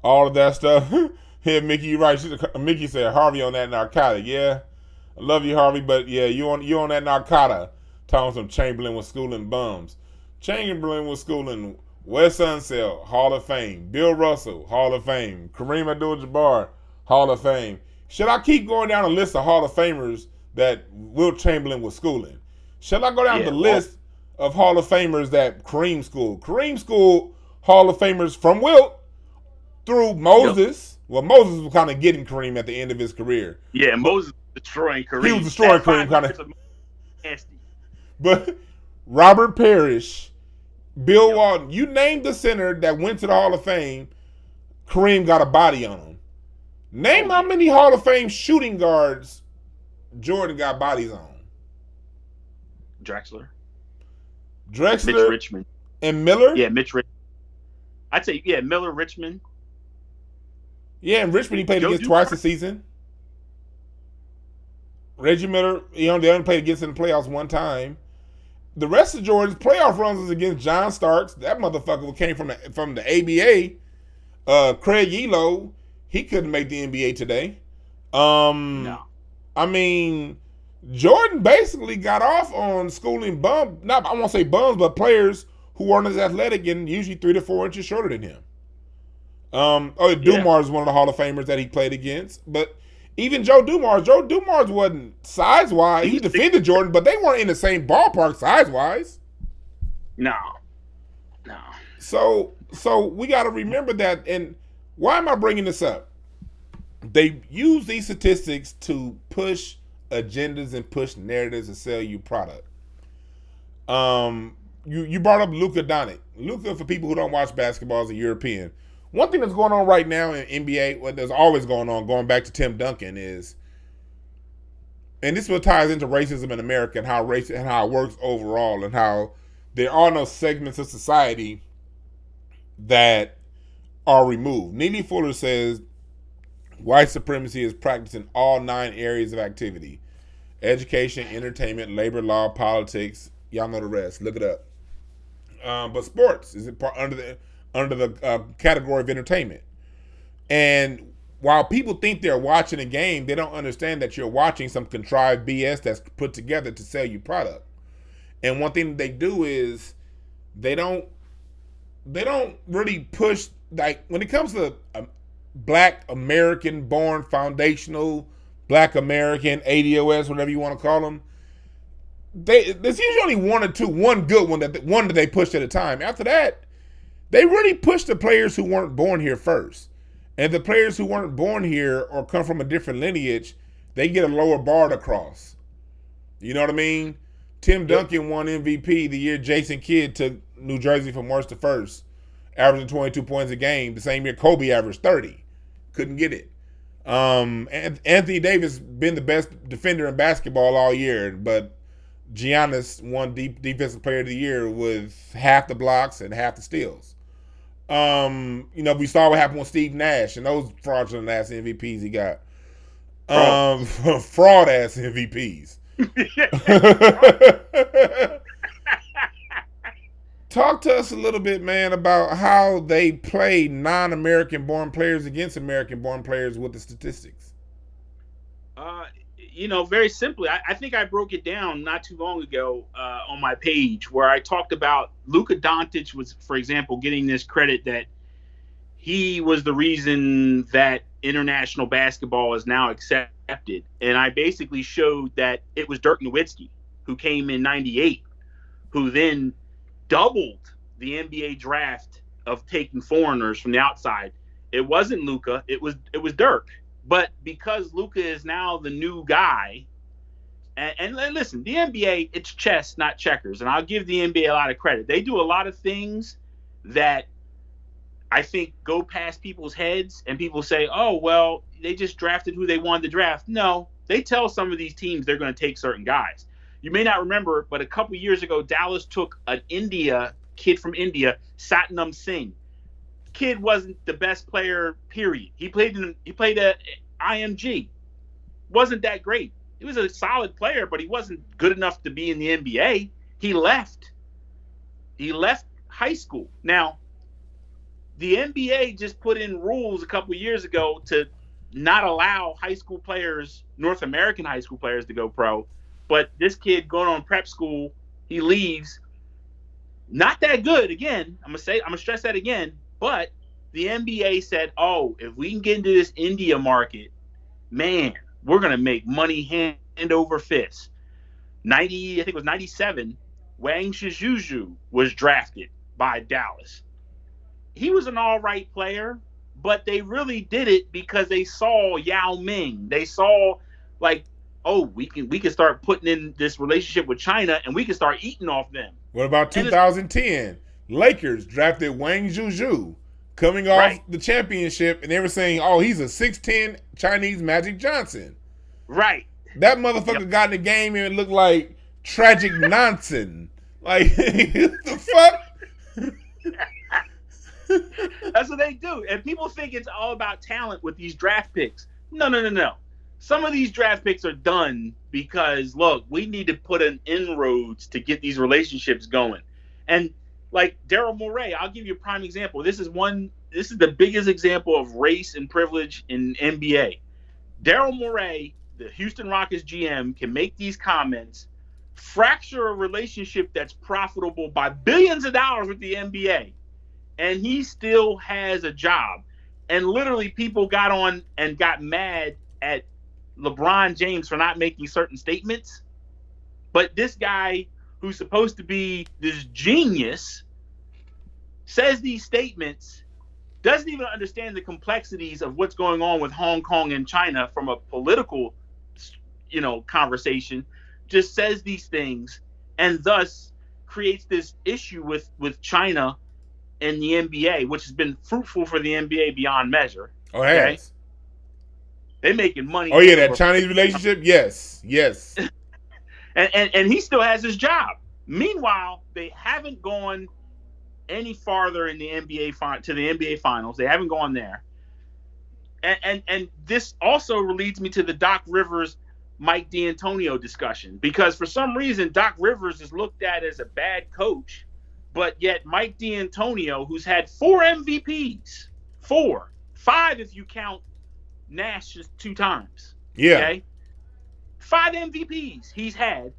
all of that stuff. Here, Mickey, you're right. Mickey said Harvey on that narcotic. Yeah, I love you, Harvey, but yeah, you on that narcotic. Talking some Chamberlain was schooling bums. Chamberlain was schooling Wes Unseld, Hall of Fame. Bill Russell, Hall of Fame. Kareem Abdul-Jabbar, Hall of Fame. Should I keep going down a list of Hall of Famers that Wilt Chamberlain was schooling? Should I go down the list of Hall of Famers that Kareem schooled? Kareem schooled Hall of Famers from Wilt through Moses. Yep. Well, Moses was kind of getting Kareem at the end of his career. Yeah, Moses was destroying Kareem. He was destroying Kareem, kind of. Nasty. But Robert Parrish, Bill Walton, you named the center that went to the Hall of Fame, Kareem got a body on him. Name how many Hall of Fame shooting guards Jordan got bodies on. Drexler, Mitch Richmond. And Miller? Yeah, Mitch Richmond. I'd say, Miller, Richmond. Yeah, and Richmond he played against twice a season. Reggie Miller, they only played against in the playoffs one time. The rest of Jordan's playoff runs was against John Starks. That motherfucker came from the ABA. Craig Elo, he couldn't make the NBA today. No. I mean, Jordan basically got off on schooling I won't say bums, but players who weren't as athletic and usually 3 to 4 inches shorter than him. Dumars is one of the Hall of Famers that he played against. But even Joe Dumars wasn't size-wise. He defended Jordan, but they weren't in the same ballpark size-wise. No. So we got to remember that. And Why am I bringing this up? They use these statistics to push agendas and push narratives and sell you product. You brought up Luka Doncic. Luka, for people who don't watch basketball, is a European. One thing that's going on right now in NBA, what there's always going on, going back to Tim Duncan, is, and this is what ties into racism in America and how it works overall, and how there are no segments of society that are removed. Neely Fuller says white supremacy is practiced in all 9 areas of activity: education, entertainment, labor law, politics. Y'all know the rest. Look it up. But sports is under the category of entertainment. And while people think they're watching a game, they don't understand that you're watching some contrived BS that's put together to sell you product. And one thing that they do is they don't really push, like when it comes to Black American born foundational, Black American ADOS, whatever you want to call them. There's usually one good one that they pushed at a time. After that, they really pushed the players who weren't born here first. And the players who weren't born here or come from a different lineage, they get a lower bar to cross. You know what I mean? Tim Duncan won MVP the year Jason Kidd took New Jersey from worst to first, averaging 22 points a game. The same year Kobe averaged 30. Couldn't get it. Anthony Davis been the best defender in basketball all year, but Giannis won Defensive Player of the Year with half the blocks and half the steals. We saw what happened with Steve Nash and those fraudulent ass MVPs he got. Fraud ass MVPs. Talk to us a little bit, man, about how they play non-American born players against American born players with the statistics. Very simply, I think I broke it down not too long ago on my page, where I talked about Luka Doncic was, for example, getting this credit that he was the reason that international basketball is now accepted. And I basically showed that it was Dirk Nowitzki, who came in '98, who then doubled the NBA draft of taking foreigners from the outside. It wasn't Luka, it was Dirk. But because Luka is now the new guy, and listen, the NBA, it's chess, not checkers. And I'll give the NBA a lot of credit. They do a lot of things that I think go past people's heads, and people say, oh, well, they just drafted who they wanted to draft. No, they tell some of these teams they're going to take certain guys. You may not remember, but a couple years ago, Dallas took an kid from India, Satnam Singh. Kid wasn't the best player, period. He played at IMG. Wasn't that great. He was a solid player, but he wasn't good enough to be in the NBA. He left high school. Now, the NBA just put in rules a couple years ago to not allow high school players, North American high school players, to go pro. But this kid going on prep school, he leaves. Not that good. Again, I'm gonna stress that again. But the NBA said, oh, if we can get into this India market, man, we're going to make money hand over fist. I think it was 97, Wang Shizuju was drafted by Dallas. He was an all right player, but they really did it because they saw Yao Ming. They saw, like, oh, we can start putting in this relationship with China, and we can start eating off them. What about 2010? Lakers drafted Wang Zhuzhu coming off the championship, and they were saying, oh, he's a 6'10" Chinese Magic Johnson. Right. That motherfucker got in the game and it looked like tragic nonsense. Like, the fuck? That's what they do. And people think it's all about talent with these draft picks. No. Some of these draft picks are done because, look, we need to put in inroads to get these relationships going. And like Daryl Morey, I'll give you a prime example. This is the biggest example of race and privilege in NBA. Daryl Morey, the Houston Rockets GM, can make these comments, fracture a relationship that's profitable by billions of dollars with the NBA, and he still has a job. And literally people got on and got mad at LeBron James for not making certain statements. But this guy, who's supposed to be this genius, says these statements, doesn't even understand the complexities of what's going on with Hong Kong and China from a political, conversation, just says these things and thus creates this issue with China and the NBA, which has been fruitful for the NBA beyond measure. Oh, it has. They're making money. Oh yeah, that Chinese relationship. Yes. and he still has his job. Meanwhile, they haven't gone any farther in the NBA to the NBA finals. They haven't gone there. And this also leads me to the Doc Rivers, Mike D'Antonio discussion, because for some reason Doc Rivers is looked at as a bad coach, but yet Mike D'Antonio, who's had 4 MVPs, 5 if you count Nash just 2 times. Yeah. Okay? 5 MVPs he's had,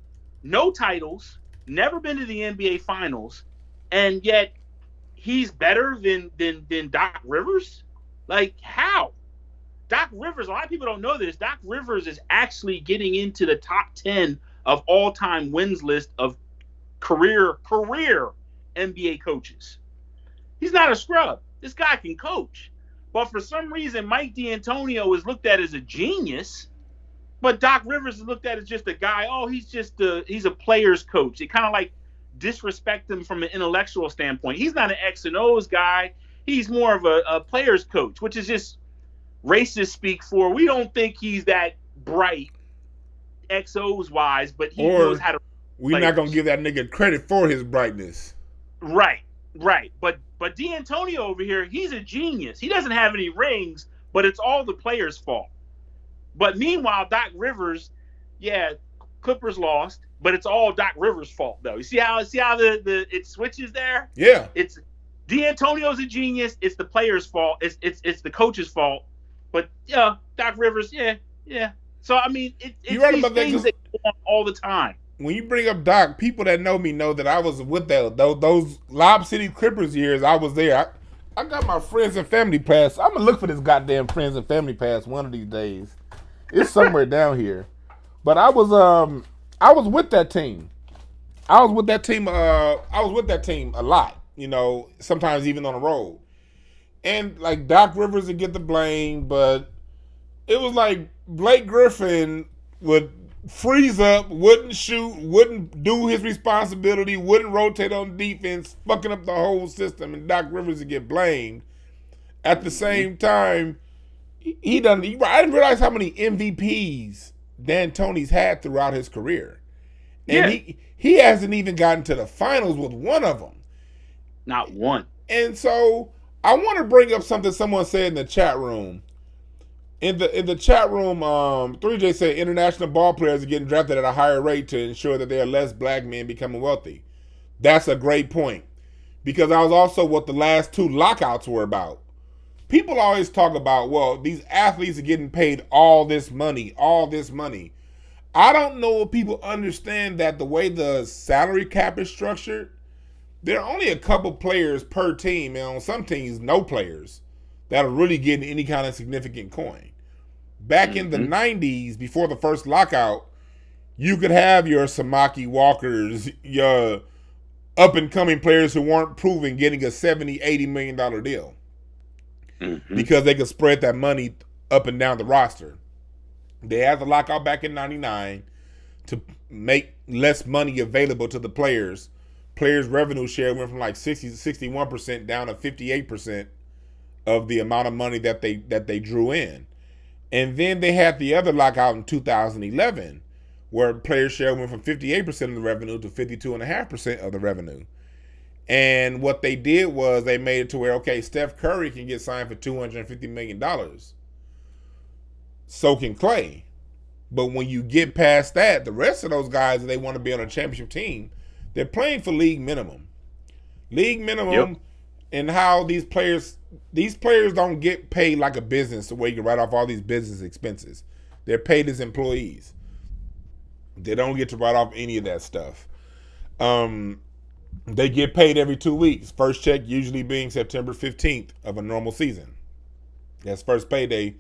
no titles, never been to the NBA finals, and yet he's better than Doc Rivers? Like, how? Doc Rivers, a lot of people don't know this. Doc Rivers is actually getting into the top 10 of all-time wins list of career NBA coaches. He's not a scrub. This guy can coach. But for some reason, Mike D'Antonio is looked at as a genius, but Doc Rivers is looked at as just a guy. Oh, he's a player's coach. They kind of like disrespect him from an intellectual standpoint. He's not an X and O's guy. He's more of a player's coach, which is just racist speak for we don't think he's that bright XO's wise, but he knows how to. We're not gonna give that nigga credit for his brightness. Right. But D'Antonio over here, he's a genius. He doesn't have any rings, but it's all the players' fault. But meanwhile, Doc Rivers, yeah, Clippers lost, but it's all Doc Rivers' fault though. You see how the it switches there? Yeah. It's D'Antonio's a genius. It's the players' fault. It's the coach's fault. But yeah, Doc Rivers, yeah. So I mean, it's right these about things that go on all the time. When you bring up Doc, people that know me know that I was with those Lob City Clippers years. I was there. I got my friends and family pass. I'm gonna look for this goddamn friends and family pass one of these days. It's somewhere down here. But I was with that team. I was with that team a lot. Sometimes even on the road. And like Doc Rivers would get the blame, but it was like Blake Griffin would freeze up, wouldn't shoot, wouldn't do his responsibility, wouldn't rotate on defense, fucking up the whole system, and Doc Rivers would get blamed. At the same time, I didn't realize how many MVPs D'Antoni's had throughout his career. And he hasn't even gotten to the finals with one of them. Not one. And so I want to bring up something someone said in the chat room. In the chat room, 3J said international ball players are getting drafted at a higher rate to ensure that there are less black men becoming wealthy. That's a great point. Because that was also what the last 2 lockouts were about. People always talk about, well, these athletes are getting paid all this money. I don't know if people understand that the way the salary cap is structured, there are only a couple players per team, and on some teams, no players that are really getting any kind of significant coin. Back in the 90s, before the first lockout, you could have your Samaki Walkers, your up-and-coming players who weren't proven getting a $70, $80 million deal. Because they could spread that money up and down the roster. They had the lockout back in 99 to make less money available to the players. Players' revenue share went from like 61% down to 58% of the amount of money that they drew in. And then they had the other lockout in 2011, where players' share went from 58% of the revenue to 52.5% of the revenue. And what they did was they made it to where, okay, Steph Curry can get signed for $250 million. So can Clay. But when you get past that, the rest of those guys, if they want to be on a championship team, they're playing for league minimum. And how these players don't get paid like a business the way you can write off all these business expenses. They're paid as employees. They don't get to write off any of that stuff. They get paid every 2 weeks. First check usually being September 15th of a normal season. That's first payday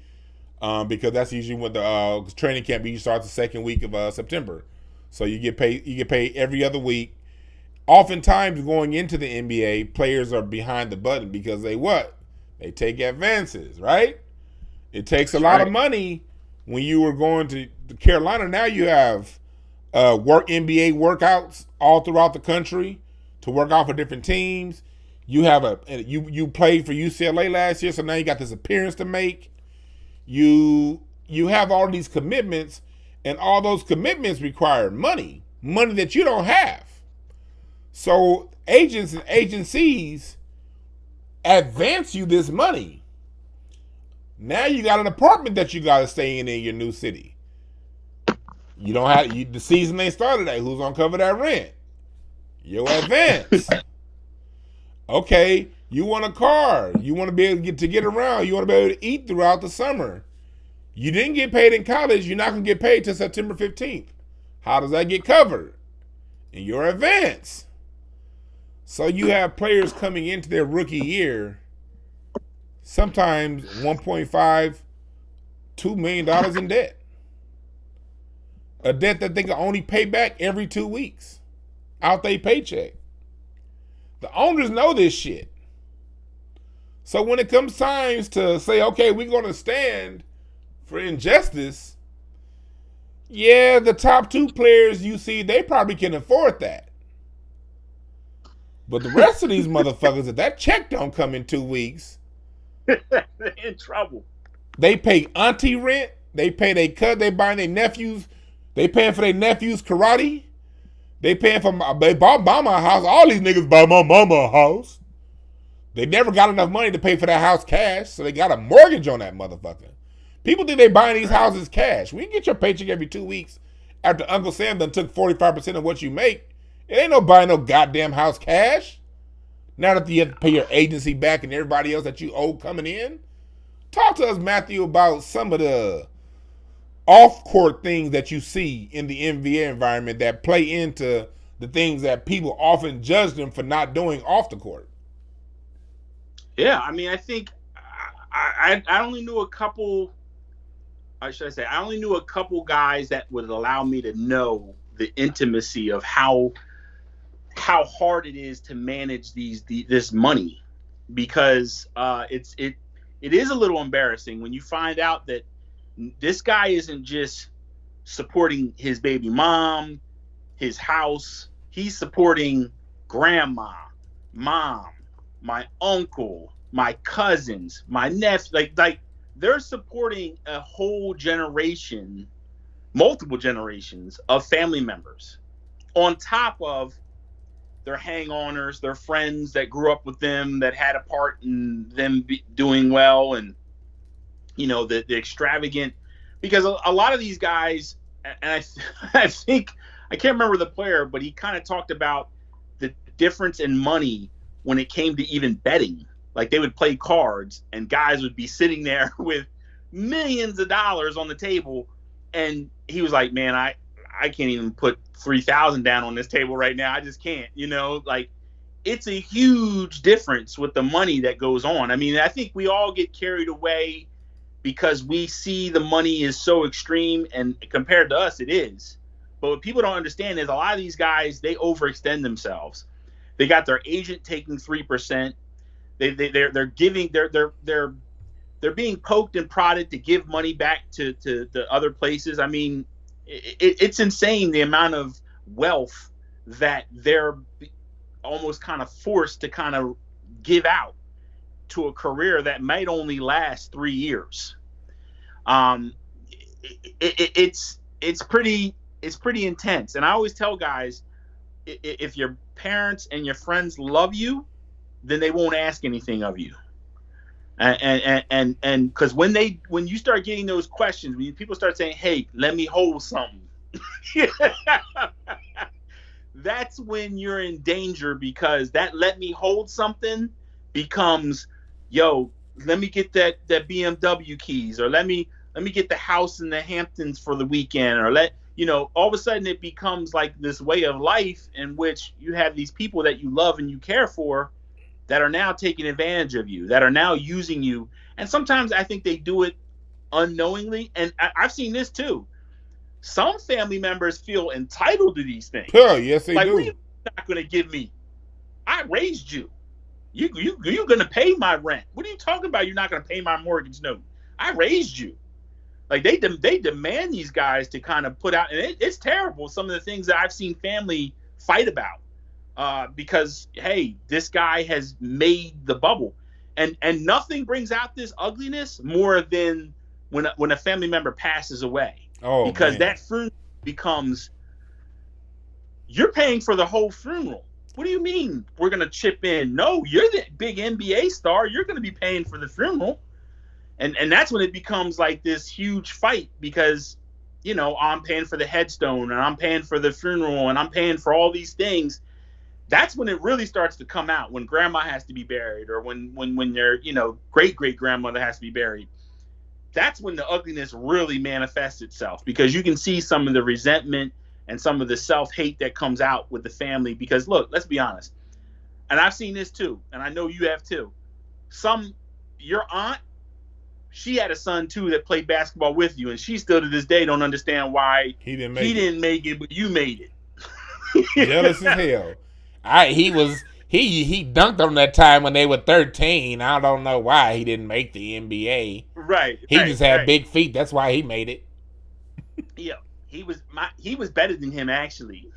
because that's usually when the training camp usually starts the second week of September. So you get paid every other week. Oftentimes going into the NBA, players are behind the button because they They take advances, right? It takes a That's lot of right. money when you were going to Carolina. Now you have work NBA workouts all throughout the country to work out for different teams. You have you played for UCLA last year, so now you got this appearance to make. You have all these commitments, and all those commitments require money that you don't have. So agents and agencies advance you this money. Now you got an apartment that you got to stay in your new city. You don't have the season ain't started yet. Who's gonna cover that rent? Your advance. Okay, you want a car. You want to be able to get around. You want to be able to eat throughout the summer. You didn't get paid in college. You're not gonna get paid till September 15th. How does that get covered? In your advance. So you have players coming into their rookie year, sometimes $1.5, $2 million in debt. A debt that they can only pay back every 2 weeks out their paycheck. The owners know this shit. So when it comes times to say, okay, we're going to stand for injustice, yeah, the top 2 players you see, they probably can afford that. But the rest of these motherfuckers, if that check don't come in 2 weeks, they're in trouble. They pay auntie rent. They pay their cut. They buying their nephews. They paying for their nephews karate. They paying for they bought mama a house. All these niggas buy my mama a house. They never got enough money to pay for that house cash, so they got a mortgage on that motherfucker. People think they buying these houses cash. When you get your paycheck every 2 weeks after Uncle Sam done took 45% of what you make, it ain't no buying no goddamn house cash. Now that you have to pay your agency back and everybody else that you owe coming in. Talk to us, Matthew, about some of the off-court things that you see in the NBA environment that play into the things that people often judge them for not doing off the court. Yeah, I mean, I think I only knew a couple. Or should I say, I only knew a couple guys that would allow me to know the intimacy of how hard it is to manage this money, because it is a little embarrassing when you find out that this guy isn't just supporting his baby mom, his house. He's supporting grandma, mom, my uncle, my cousins, my nephew. Like they're supporting a whole generation, multiple generations of family members, on top of their hang-oners, their friends that grew up with them, that had a part in them doing well, and the extravagant. Because a lot of these guys, and I think, I can't remember the player, but he kind of talked about the difference in money when it came to even betting. Like, they would play cards, and guys would be sitting there with millions of dollars on the table, and he was like, man, I can't even put $3,000 down on this table right now. I just can't, like, it's a huge difference with the money that goes on. I mean, I think we all get carried away because we see the money is so extreme, and compared to us, it is. But what people don't understand is a lot of these guys, they overextend themselves. They got their agent taking 3%. They're giving, they're being poked and prodded to give money back to other places. I mean, it's insane the amount of wealth that they're almost kind of forced to kind of give out to a career that might only last 3 years. It's pretty intense. And I always tell guys, if your parents and your friends love you, then they won't ask anything of you. And because when you start getting those questions, when people start saying, hey, let me hold something, that's when you're in danger, because that let me hold something becomes, yo, let me get that BMW keys, or let me get the house in the Hamptons for the weekend, or all of a sudden it becomes like this way of life in which you have these people that you love and you care for that are now taking advantage of you, that are now using you. And sometimes I think they do it unknowingly. And I've seen this too. Some family members feel entitled to these things. Sure, yes, they like, do. what are you not going to give me? I raised you. You're gonna pay my rent. What are you talking about? You're not gonna pay my mortgage note. I raised you. Like they demand these guys to kind of put out, and it's terrible. Some of the things that I've seen family fight about, because hey, this guy has made the bubble, and nothing brings out this ugliness more than when a family member passes away, Oh because man. that funeral becomes, you're paying for the whole funeral. What do you mean we're gonna chip in? No, you're the big NBA star. You're gonna be paying for the funeral. And that's when it becomes like this huge fight, because I'm paying for the headstone, and I'm paying for the funeral, and I'm paying for all these things. That's when it really starts to come out, when grandma has to be buried, or when your great great grandmother has to be buried. That's when the ugliness really manifests itself, because you can see some of the resentment and some of the self-hate that comes out with the family. Because look, let's be honest, and I've seen this too, and I know you have too. Your aunt, she had a son too that played basketball with you, and she still to this day don't understand why He didn't make it, but you made it. Jealous as hell. He dunked on that time when they were 13. I don't know why he didn't make the NBA. Right, He just had big feet. That's why he made it. Yeah, he was better than him actually.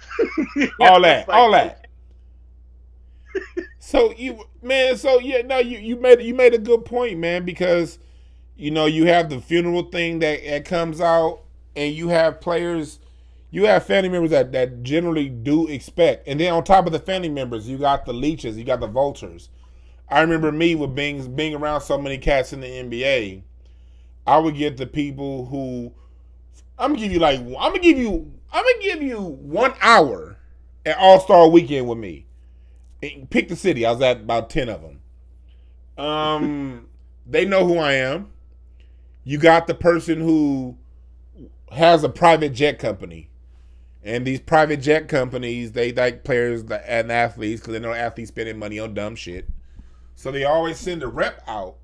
All that. So you made a good point, man, because you have the funeral thing that comes out, and you have players, you have family members that generally do expect. And then on top of the family members, you got the leeches, you got the vultures. I remember me with being around so many cats in the NBA, I would get the people who I'm gonna give you 1 hour at All-Star Weekend with me. Pick the city. I was at about 10 of them. They know who I am. You got the person who has a private jet company, and these private jet companies, they like players and athletes because they know athletes spending money on dumb shit. So they always send a rep out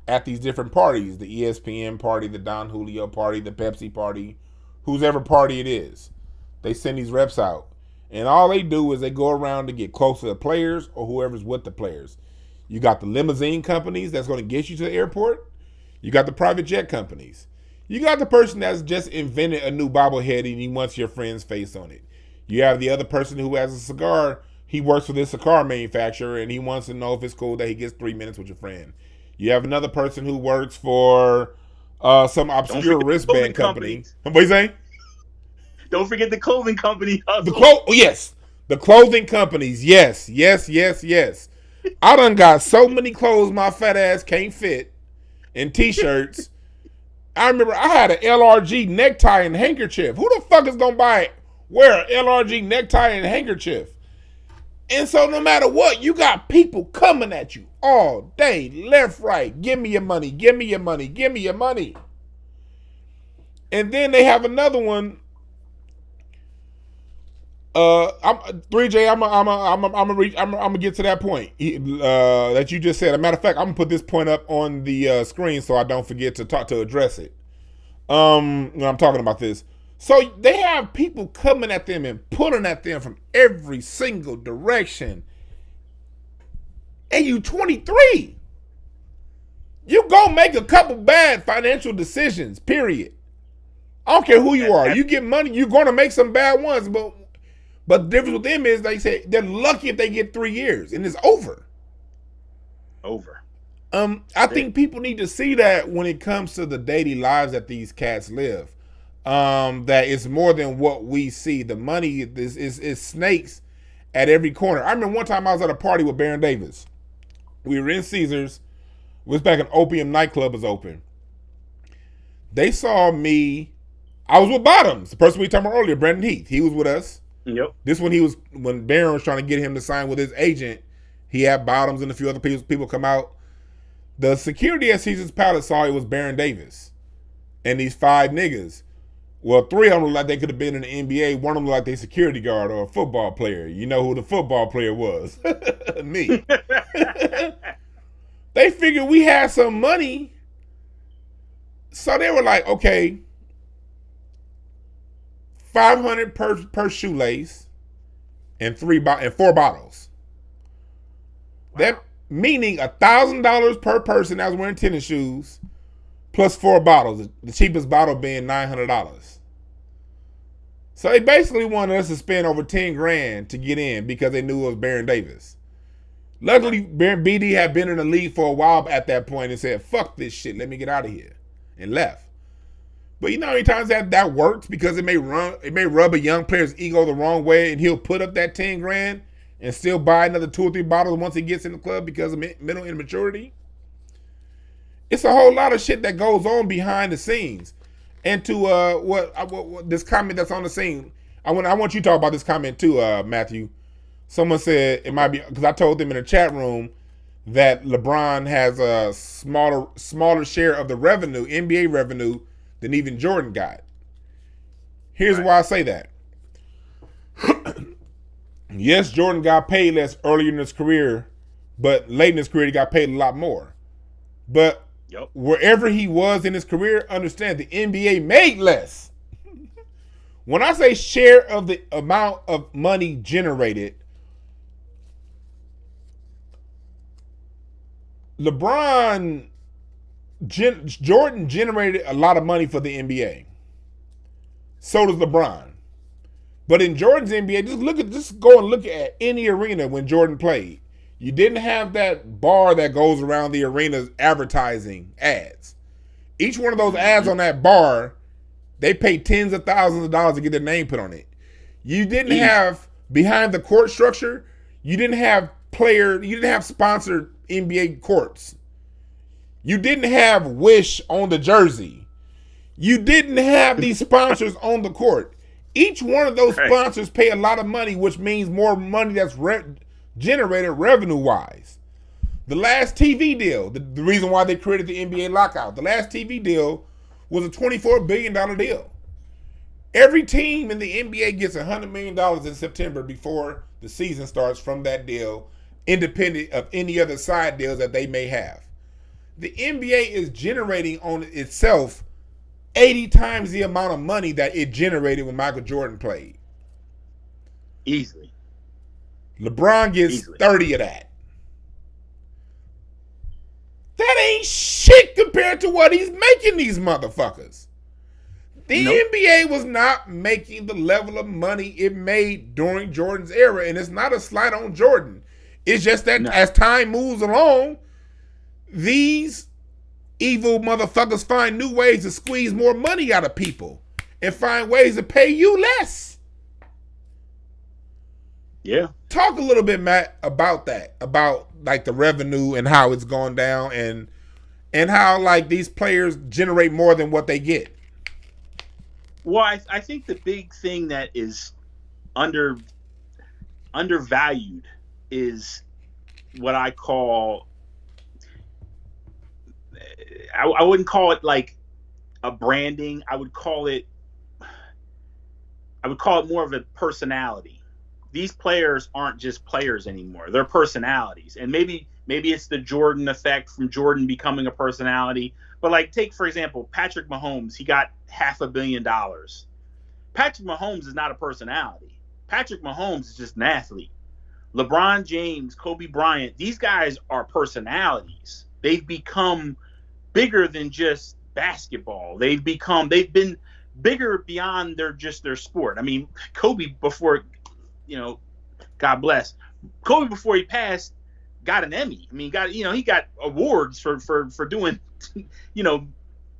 at these different parties, the ESPN party, the Don Julio party, the Pepsi party, whose ever party it is. They send these reps out, and all they do is they go around to get close to the players or whoever's with the players. You got the limousine companies that's going to get you to the airport. You got the private jet companies. You got the person that's just invented a new bobblehead and he wants your friend's face on it. You have the other person who has a cigar. He works for this cigar manufacturer and he wants to know if it's cool that he gets 3 minutes with your friend. You have another person who works for some obscure wristband company. What you saying? Don't forget the clothing company. Yes. The clothing companies. Yes. I done got so many clothes my fat ass can't fit, and t-shirts. I remember I had an LRG necktie and handkerchief. Who the fuck is gonna wear an LRG necktie and handkerchief? And so no matter what, you got people coming at you all day, left, right. Give me your money. And then they have another one. I'm 3J. I'm gonna get to that point that you just said. As a matter of fact, I'm gonna put this point up on the screen so I don't forget to address it. When I'm talking about this, so they have people coming at them and pulling at them from every single direction. And you 23, you gonna make a couple bad financial decisions. Period. I don't care who you are. You get money, you're gonna make some bad ones, but the difference with them is they say they're lucky if they get 3 years and it's over. I think people need to see that when it comes to the daily lives that these cats live. That it's more than what we see. The money is snakes at every corner. I remember one time I was at a party with Baron Davis. We were in Caesars. It was back when Opium nightclub was open. They saw me. I was with Bottoms, the person we talked about earlier, Brandon Heath. He was with us. Yep. This when when Baron was trying to get him to sign with his agent, he had Bottoms and a few other people come out. The security at Caesar's Palace saw it was Baron Davis and these 5 niggas. Well, 3 of them looked like they could have been in the NBA. One of them looked like they security guard or a football player. You know who the football player was? Me. They figured we had some money. So they were like, okay, $500 per shoelace and 4 bottles. Wow. meaning $1,000 per person that was wearing tennis shoes, plus 4 bottles. The cheapest bottle being $900. So they basically wanted us to spend over 10 grand to get in because they knew it was Baron Davis. Luckily, Baron BD had been in the league for a while at that point and said, "Fuck this shit, let me get out of here," and left. But you know how many times that works, because it may rub a young player's ego the wrong way, and he'll put up that 10 grand and still buy another 2 or 3 bottles once he gets in the club because of mental immaturity. It's a whole lot of shit that goes on behind the scenes. And to what this comment that's on the scene, I want you to talk about this comment too, Matthew. Someone said it might be because I told them in the chat room that LeBron has a smaller share of the revenue, NBA revenue, than even Jordan got. Here's why I say that. Yes, Jordan got paid less earlier in his career, but late in his career he got paid a lot more. But wherever he was in his career, understand the NBA made less. When I say share of the amount of money generated, Jordan generated a lot of money for the NBA. So does LeBron. But in Jordan's NBA, just go and look at any arena when Jordan played. You didn't have that bar that goes around the arena's advertising ads. Each one of those ads on that bar, they pay tens of thousands of dollars to get their name put on it. You didn't have behind the court structure, you didn't have sponsored NBA courts. You didn't have Wish on the jersey. You didn't have these sponsors on the court. Each one of those sponsors pay a lot of money, which means more money that's generated revenue-wise. The last TV deal, the reason why they created the NBA lockout, the last TV deal was a $24 billion deal. Every team in the NBA gets $100 million in September before the season starts from that deal, independent of any other side deals that they may have. The NBA is generating on itself 80 times the amount of money that it generated when Michael Jordan played. Easily. LeBron gets 30 of that. That ain't shit compared to what he's making these motherfuckers. The NBA was not making the level of money it made during Jordan's era, and it's not a slight on Jordan. It's just that as time moves along, these evil motherfuckers find new ways to squeeze more money out of people and find ways to pay you less. Yeah. Talk a little bit, Matt, about that, about like the revenue and how it's gone down and how like these players generate more than what they get. Well, I think the big thing that is undervalued is what I call, I wouldn't call it like a branding. I would call it more of a personality. These players aren't just players anymore. They're personalities. And maybe it's the Jordan effect from Jordan becoming a personality. But like, take, for example, Patrick Mahomes. He got $500 million. Patrick Mahomes is not a personality. Patrick Mahomes is just an athlete. LeBron James, Kobe Bryant, these guys are personalities. They've become bigger than just basketball. They've been bigger beyond their sport. I mean, Kobe before, God bless. Kobe before he passed got an Emmy. I mean, he got awards for doing,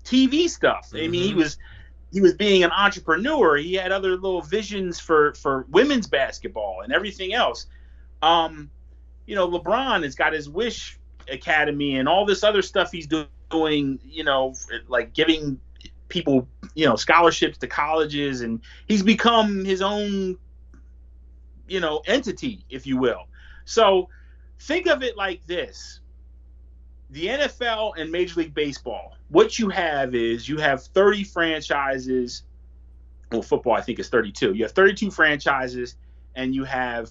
TV stuff. I mean, he was being an entrepreneur. He had other little visions for women's basketball and everything else. LeBron has got his Wish Academy and all this other stuff he's doing, like giving people, scholarships to colleges, and he's become his own, entity, if you will. So think of it like this. The NFL and Major League Baseball, what you have is 30 franchises. Well, football, I think, is 32. You have 32 franchises, and you have,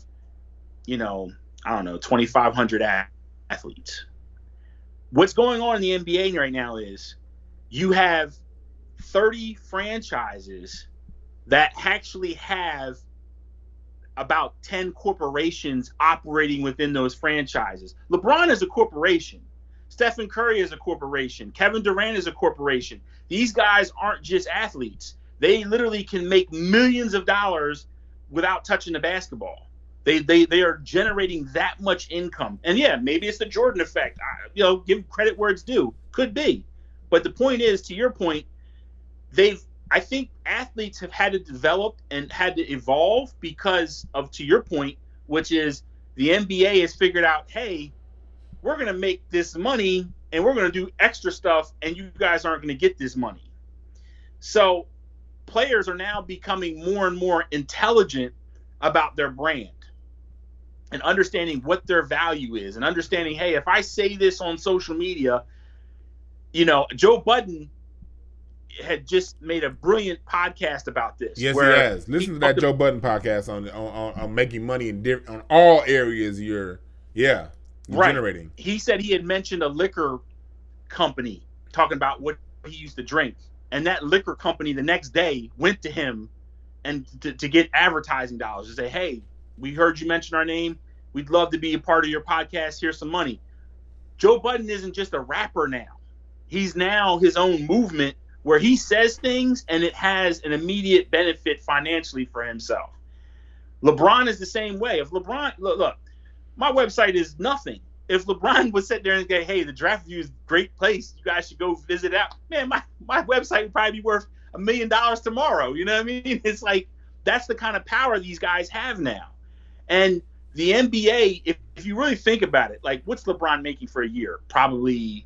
2,500 athletes. What's going on in the NBA right now is you have 30 franchises that actually have about 10 corporations operating within those franchises. LeBron is a corporation. Stephen Curry is a corporation. Kevin Durant is a corporation. These guys aren't just athletes. They literally can make millions of dollars without touching the basketball. They are generating that much income. And yeah, maybe it's the Jordan effect. Give credit where it's due. Could be. But the point is, to your point, I think athletes have had to develop and had to evolve because of, to your point, which is the NBA has figured out, hey, we're going to make this money and we're going to do extra stuff and you guys aren't going to get this money. So players are now becoming more and more intelligent about their brand and understanding what their value is and understanding, hey, if I say this on social media, Joe Budden had just made a brilliant podcast about this. Yes, he has. Listen to that Joe Budden podcast on making money on all areas you're generating. He said he had mentioned a liquor company talking about what he used to drink. And that liquor company the next day went to him and to get advertising dollars to say, hey, we heard you mention our name. We'd love to be a part of your podcast. Here's some money. Joe Budden isn't just a rapper now. He's now his own movement where he says things and it has an immediate benefit financially for himself. LeBron is the same way. If LeBron, look, my website is nothing. If LeBron would sit there and say, hey, the Draft Review is a great place, you guys should go visit out, man, my website would probably be worth $1 million tomorrow. You know what I mean? It's like, that's the kind of power these guys have now. And the NBA, if you really think about it, like, what's LeBron making for a year? Probably,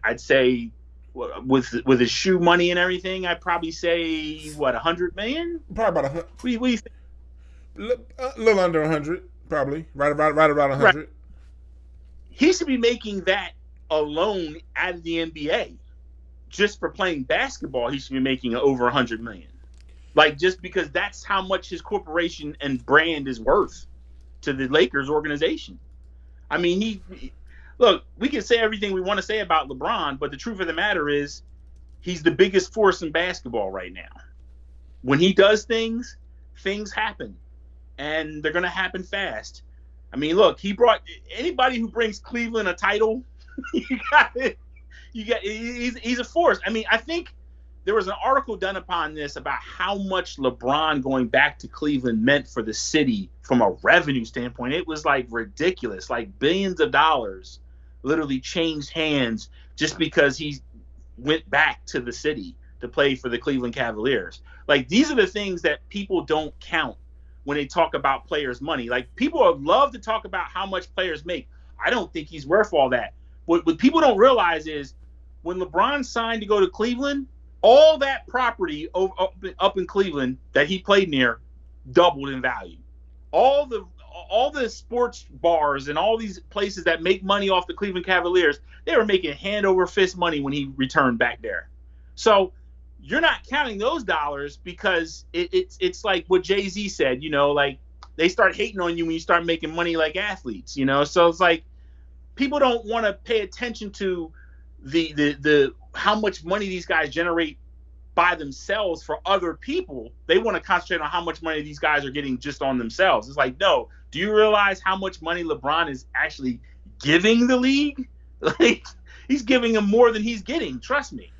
I'd say, with his shoe money and everything, I'd probably say, $100 million? Probably about 100. What do you think? A little under 100, probably. Right around 100. Right. He should be making that alone out of the NBA. Just for playing basketball, he should be making over $100 million. Like, just because that's how much his corporation and brand is worth to the Lakers organization. I mean, look, we can say everything we want to say about LeBron, but the truth of the matter is he's the biggest force in basketball right now. When he does things happen, and they're going to happen fast. I mean, look, he brought anybody who brings Cleveland a title. He's a force. I mean, I think there was an article done upon this about how much LeBron going back to Cleveland meant for the city from a revenue standpoint. It was like ridiculous, like billions of dollars literally changed hands just because he went back to the city to play for the Cleveland Cavaliers. Like, these are the things that people don't count when they talk about players' money. Like, people would love to talk about how much players make. I don't think he's worth all that. What people don't realize is when LeBron signed to go to Cleveland, all that property up in Cleveland that he played near doubled in value. All the sports bars and all these places that make money off the Cleveland Cavaliers, they were making hand over fist money when he returned back there. So you're not counting those dollars because it's like what Jay-Z said, like they start hating on you when you start making money like athletes, So it's like people don't want to pay attention to the how much money these guys generate by themselves for other people. They want to concentrate on how much money these guys are getting just on themselves. It's like, no, do you realize how much money LeBron is actually giving the league? Like, he's giving them more than he's getting. Trust me.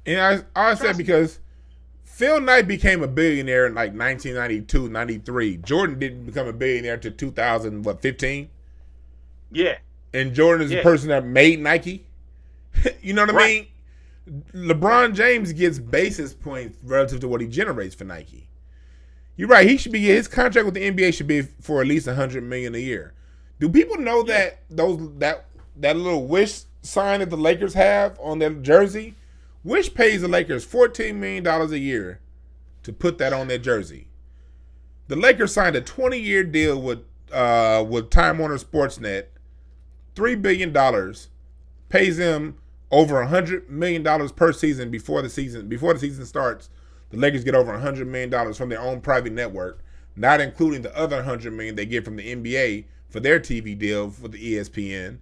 And I said because Phil Knight became a billionaire in like 1992, 93. Jordan didn't become a billionaire until 2015. Yeah. And Jordan is the person that made Nike. You know what I mean? LeBron James gets basis points relative to what he generates for Nike. You're right. His contract with the NBA should be for at least $100 million a year. Do people know that that little Wish sign that the Lakers have on their jersey? Wish pays the Lakers $14 million a year to put that on their jersey. The Lakers signed a 20-year deal with Time Warner Sportsnet, $3 billion, pays them over $100 million per season before the season starts. The Lakers get over $100 million from their own private network, not including the other $100 million they get from the NBA for their TV deal for the ESPN.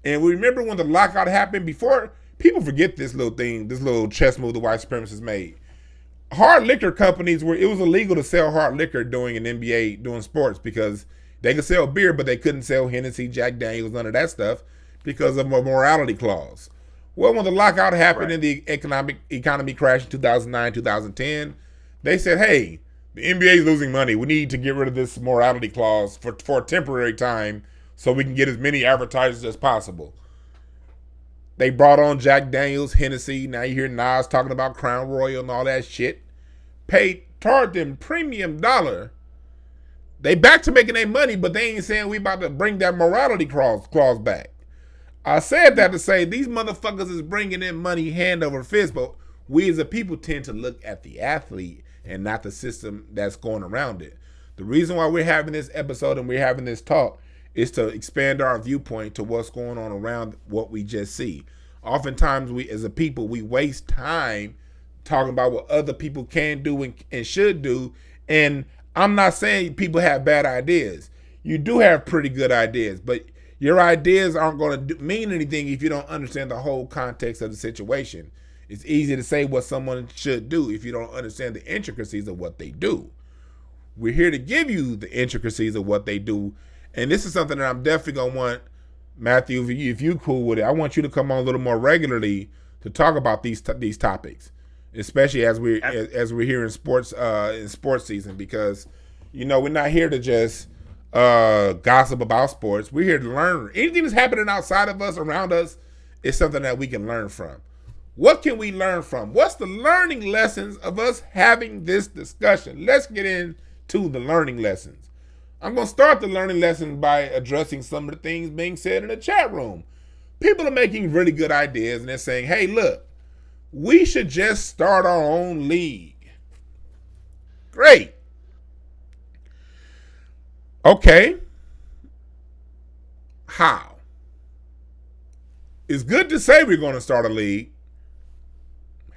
And we remember when the lockout happened before. People forget this little thing, this little chess move the white supremacists made. hard liquor companies it was illegal to sell hard liquor during an NBA doing sports because they could sell beer, but they couldn't sell Hennessy, Jack Daniels, none of that stuff because of a morality clause. Well, when the lockout happened and the economy crashed in 2009, 2010, they said, hey, the NBA is losing money. We need to get rid of this morality clause for a temporary time so we can get as many advertisers as possible. They brought on Jack Daniels, Hennessy. Now you hear Nas talking about Crown Royal and all that shit. Charged them premium dollar. They back to making their money, but they ain't saying we about to bring that morality clause back. I said that to say these motherfuckers is bringing in money hand over fist, but we as a people tend to look at the athlete and not the system that's going around it. The reason why we're having this episode and we're having this talk is to expand our viewpoint to what's going on around what we just see. Oftentimes, we as a people, we waste time talking about what other people can do and should do. And I'm not saying people have bad ideas. You do have pretty good ideas, but your ideas aren't going to mean anything if you don't understand the whole context of the situation. It's easy to say what someone should do if you don't understand the intricacies of what they do. We're here to give you the intricacies of what they do. And this is something that I'm definitely going to want, Matthew, if you cool with it, I want you to come on a little more regularly to talk about these topics, especially as we're here in sports season, because, we're not here to just gossip about sports. We're here to learn. Anything that's happening outside of us, around us, is something that we can learn from. What can we learn from? What's the learning lessons of us having this discussion? Let's get into the learning lessons. I'm going to start the learning lesson by addressing some of the things being said in the chat room. People are making really good ideas, and they're saying, hey, look, we should just start our own league. Great. Okay. How? It's good to say we're going to start a league.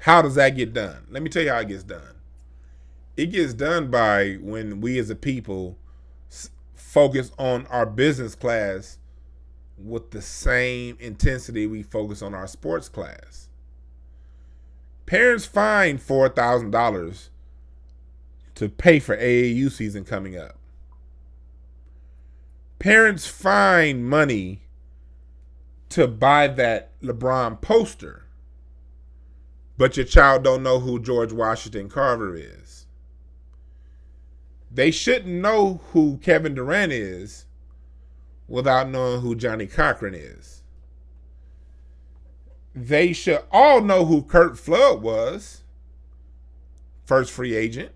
How does that get done? Let me tell you how it gets done. It gets done by when we as a people focus on our business class with the same intensity we focus on our sports class. Parents find $4,000 to pay for AAU season coming up. Parents find money to buy that Lebron poster, but your child don't know who George Washington Carver is. They shouldn't know who Kevin Durant is without knowing who Johnny Cochran is. They should all know who Kurt Flood was, first free agent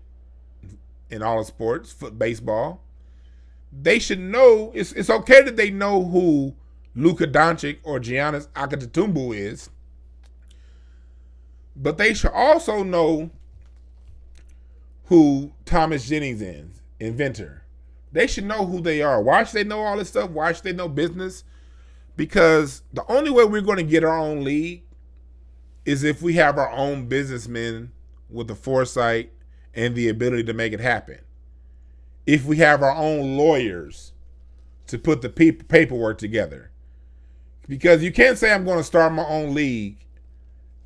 in all of sports, baseball. They should know, it's okay that they know who Luka Doncic or Giannis Antetokounmpo is, but they should also know who Thomas Jennings is, inventor. They should know who they are. Why should they know all this stuff? Why should they know business? Because the only way we're going to get our own league is if we have our own businessmen with the foresight and the ability to make it happen. If we have our own lawyers to put the paperwork together. Because you can't say I'm going to start my own league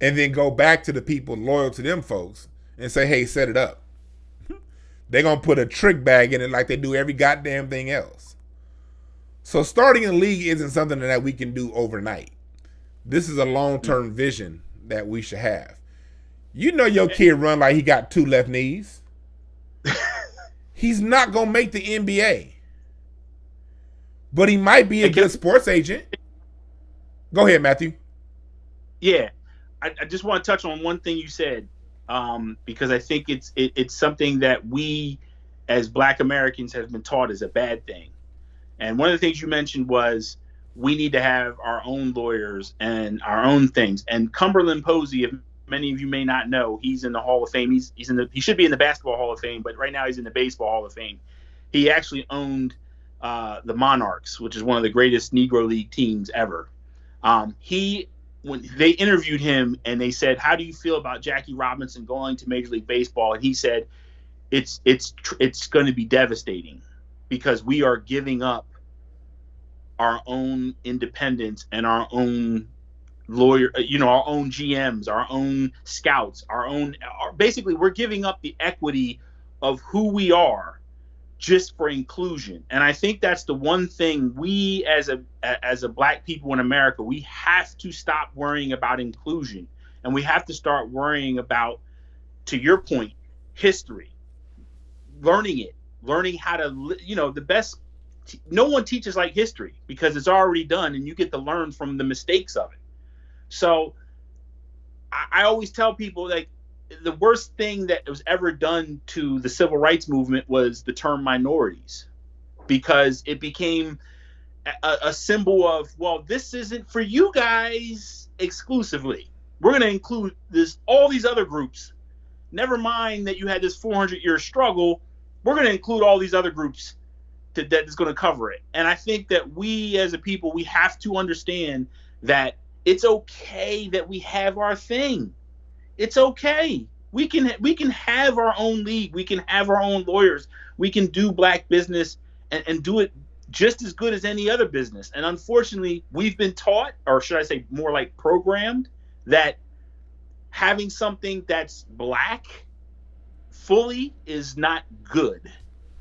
and then go back to the people loyal to them folks and say, hey, set it up. They're going to put a trick bag in it like they do every goddamn thing else. So starting a league isn't something that we can do overnight. This is a long-term vision that we should have. You know your kid run like he got two left knees. He's not going to make the NBA. But he might be a good sports agent. Go ahead, Matthew. Yeah. I just want to touch on one thing you said, because I think it's something that we as Black Americans have been taught is a bad thing. And one of the things you mentioned was we need to have our own lawyers and our own things. And Cumberland Posey, if many of you may not know, he's in the Hall of Fame. He should be in the Basketball Hall of Fame, but right now he's in the Baseball Hall of Fame. He actually owned the Monarchs, which is one of the greatest Negro League teams ever. When they interviewed him and they said, how do you feel about Jackie Robinson going to Major League Baseball? And he said, it's going to be devastating because we are giving up our own independence and our own lawyer, our own GMs, our own scouts, basically we're giving up the equity of who we are just for inclusion. And I think that's the one thing we as a black people in America, we have to stop worrying about inclusion, and we have to start worrying about, to your point, history, learning how to, the best. No one teaches like history because it's already done, and you get to learn from the mistakes of it. So I always tell people, like, the worst thing that was ever done to the civil rights movement was the term minorities, because it became a symbol of, well, this isn't for you guys exclusively. We're going to include all these other groups. Never mind that you had this 400-year struggle. We're going to include all these other groups that is going to cover it. And I think that we as a people, we have to understand that it's okay that we have our thing. It's okay. We can have our own league. We can have our own lawyers. We can do black business and do it just as good as any other business. And unfortunately, we've been taught, or should I say more like programmed, that having something that's black fully is not good.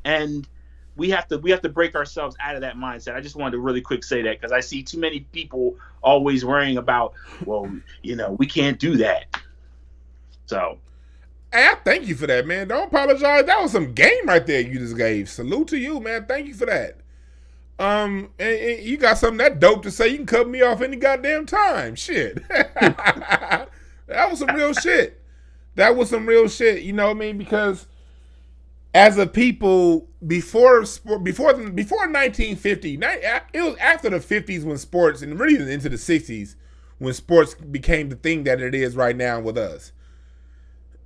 And we have to break ourselves out of that mindset. I just wanted to really quick say that because I see too many people always worrying about, well, we can't do that. So, hey, I thank you for that, man. Don't apologize. That was some game right there you just gave. Salute to you, man. Thank you for that. And you got something that dope to say. You can cut me off any goddamn time. Shit. That was some real shit. That was some real shit. You know what I mean? Because as a people, before 1950, it was after the 50s when sports, and really into the 60s, when sports became the thing that it is right now with us.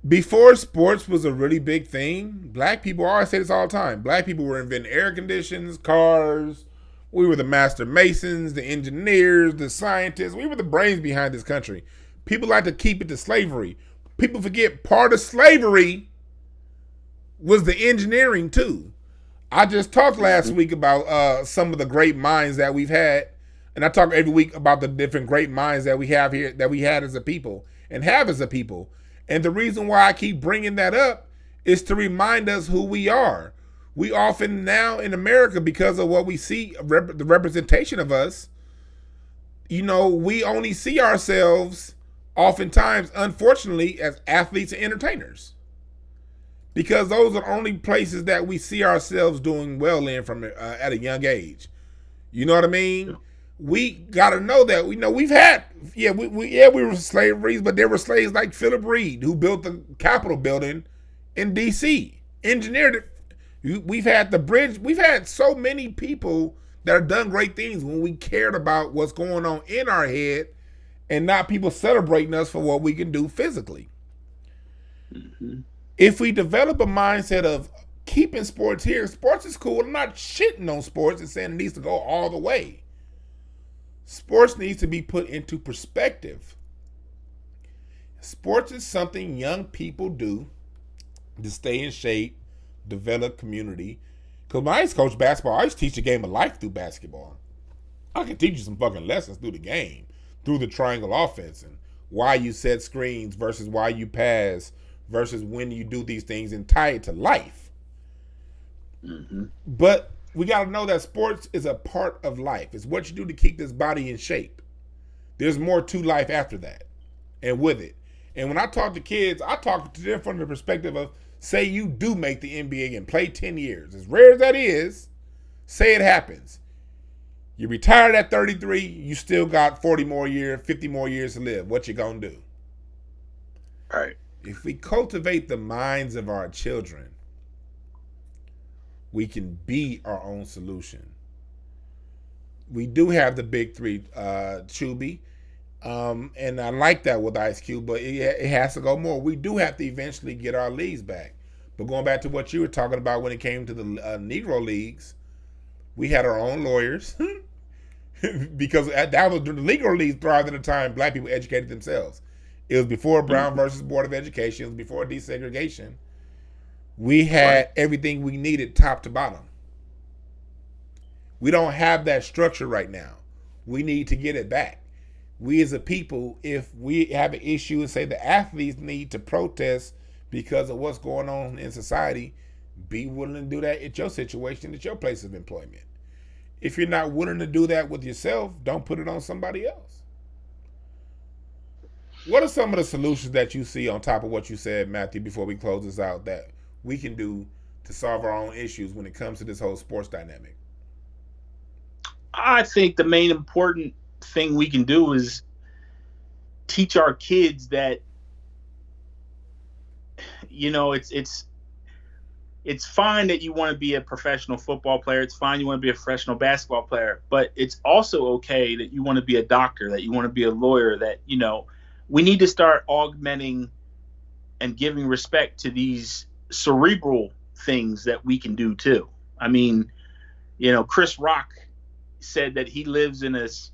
Before sports was a really big thing, black people, I always say this all the time, black people were inventing air conditioners, cars. We were the master masons, the engineers, the scientists. We were the brains behind this country. People like to keep it to slavery. People forget part of slavery was the engineering too. I just talked last week about some of the great minds that we've had, and I talk every week about the different great minds that we have here, that we had as a people and have as a people. And the reason why I keep bringing that up is to remind us who we are. We often now in America, because of what we see, the representation of us, we only see ourselves oftentimes, unfortunately, as athletes and entertainers. Because those are the only places that we see ourselves doing well in from at a young age. You know what I mean? Yeah. We got to know that we've had we were slaveries, but there were slaves like Philip Reed, who built the Capitol building in D.C., engineered it. We've had the bridge. We've had so many people that have done great things when we cared about what's going on in our head, and not people celebrating us for what we can do physically. Mm-hmm. If we develop a mindset of keeping sports here, sports is cool. I'm not shitting on sports and saying it needs to go all the way. Sports needs to be put into perspective. Sports is something young people do to stay in shape, develop community. Because when I used to coach basketball, I used to teach the game of life through basketball. I can teach you some fucking lessons through the game, through the triangle offense, and why you set screens versus why you pass, versus when you do these things, and tie it to life. Mm-hmm. But we got to know that sports is a part of life. It's what you do to keep this body in shape. There's more to life after that and with it. And when I talk to kids, I talk to them from the perspective of, say you do make the NBA and play 10 years. As rare as that is, say it happens. You retired at 33, you still got 40 more years, 50 more years to live. What you gonna do? All right. If we cultivate the minds of our children, we can be our own solution. We do have the big three, Chubby, and I like that with Ice Cube, but it has to go more. We do have to eventually get our leagues back. But going back to what you were talking about when it came to the Negro leagues, we had our own lawyers because that was the Negro leagues thrived at a time black people educated themselves. It was before Brown versus Board of Education. It was before desegregation. We had everything we needed top to bottom. We don't have that structure right now. We need to get it back. we as a people, if we have an issue and say the athletes need to protest because of what's going on in society, be willing to do that at your situation, at your place of employment. If you're not willing to do that with yourself, don't put it on somebody else. What are some of the solutions that you see on top of what you said, Matthew, before we close this out, that we can do to solve our own issues when it comes to this whole sports dynamic? I think the main important thing we can do is teach our kids that, it's fine that you want to be a professional football player. It's fine you want to be a professional basketball player, but it's also okay that you want to be a doctor, that you want to be a lawyer, that, we need to start augmenting and giving respect to these cerebral things that we can do too. I mean, Chris Rock said that he lives in this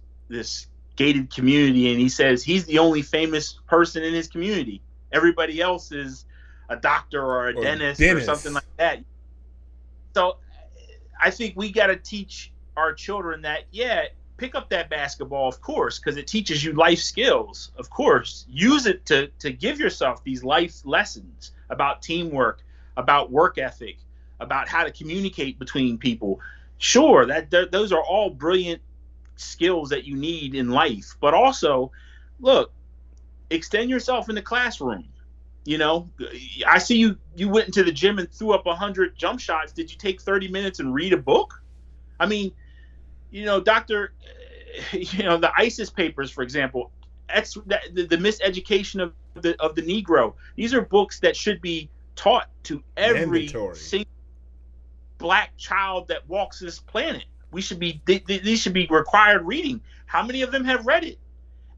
gated community, and he says he's the only famous person in his community. Everybody else is a doctor or a dentist or something like that. So I think we got to teach our children that, pick up that basketball, of course, because it teaches you life skills. Of course, use it to give yourself these life lessons about teamwork, about work ethic, about how to communicate between people. Sure, those are all brilliant skills that you need in life. But also, look, extend yourself in the classroom. I see you went into the gym and threw up 100 jump shots. Did you take 30 minutes and read a book? I mean, the ISIS papers, for example, the miseducation of the Negro. These are books that should be taught to every single black child that walks this planet. These should be required reading. How many of them have read it?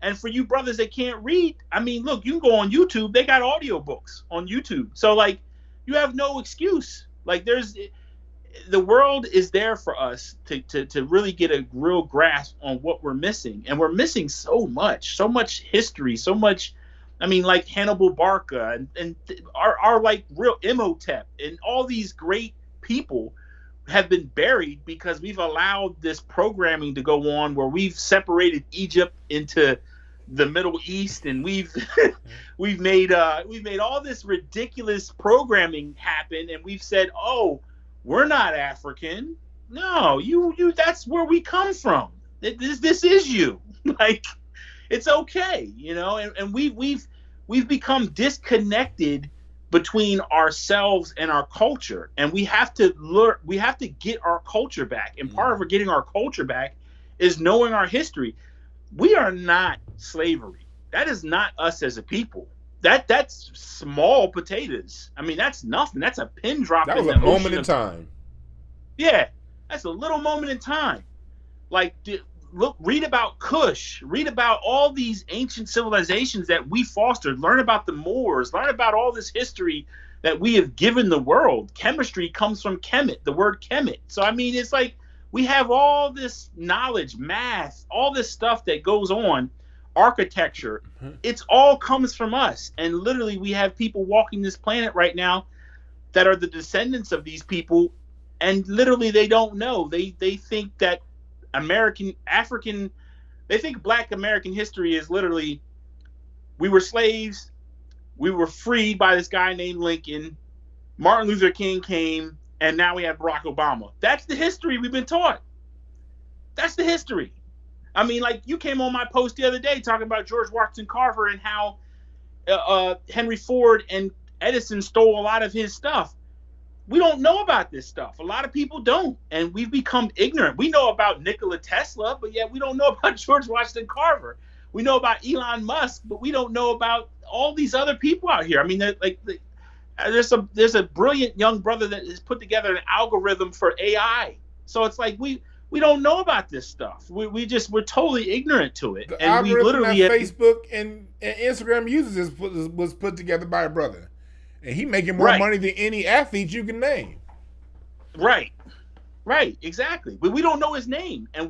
And for you brothers that can't read, I mean, look, you can go on YouTube. They got audiobooks on YouTube. So, you have no excuse. The world is there for us to really get a real grasp on what we're missing. And we're missing so much history, so much. I mean, like Hannibal Barca and our real Imhotep and all these great people have been buried because we've allowed this programming to go on where we've separated Egypt into the Middle East, and we've made all this ridiculous programming happen, and we've said, oh, we're not African. No, you that's where we come from. This is you. It's okay, and we've become disconnected between ourselves and our culture, and we have to get our culture back. And part of getting our culture back is knowing our history. We are not slavery. That is not us as a people. That's small potatoes. I mean, that's nothing. That's a pin drop. That was a moment in time. Yeah, that's a little moment in time. Read about Kush. Read about all these ancient civilizations that we fostered. Learn about the Moors. Learn about all this history that we have given the world. Chemistry comes from chemet, the word chemet. So, I mean, it's we have all this knowledge, math, all this stuff that goes on, architecture. It's all comes from us. And literally, we have people walking this planet right now that are the descendants of these people, and literally they don't know. They think that they think Black American history is literally, we were slaves, we were freed by this guy named Lincoln, Martin Luther King came, and now we have Barack Obama. That's the history we've been taught. That's the history. I mean, you came on my post the other day talking about George Washington Carver and how Henry Ford and Edison stole a lot of his stuff. We don't know about this stuff. A lot of people don't, and we've become ignorant. We know about Nikola Tesla, but yet we don't know about George Washington Carver. We know about Elon Musk, but we don't know about all these other people out here. I mean, there's a brilliant young brother that has put together an algorithm for AI. So it's we don't know about this stuff. We're totally ignorant to it. The and algorithm we literally that Facebook and Instagram uses was put together by a brother. And he making more money than any athlete you can name. Right, exactly. But we don't know his name, and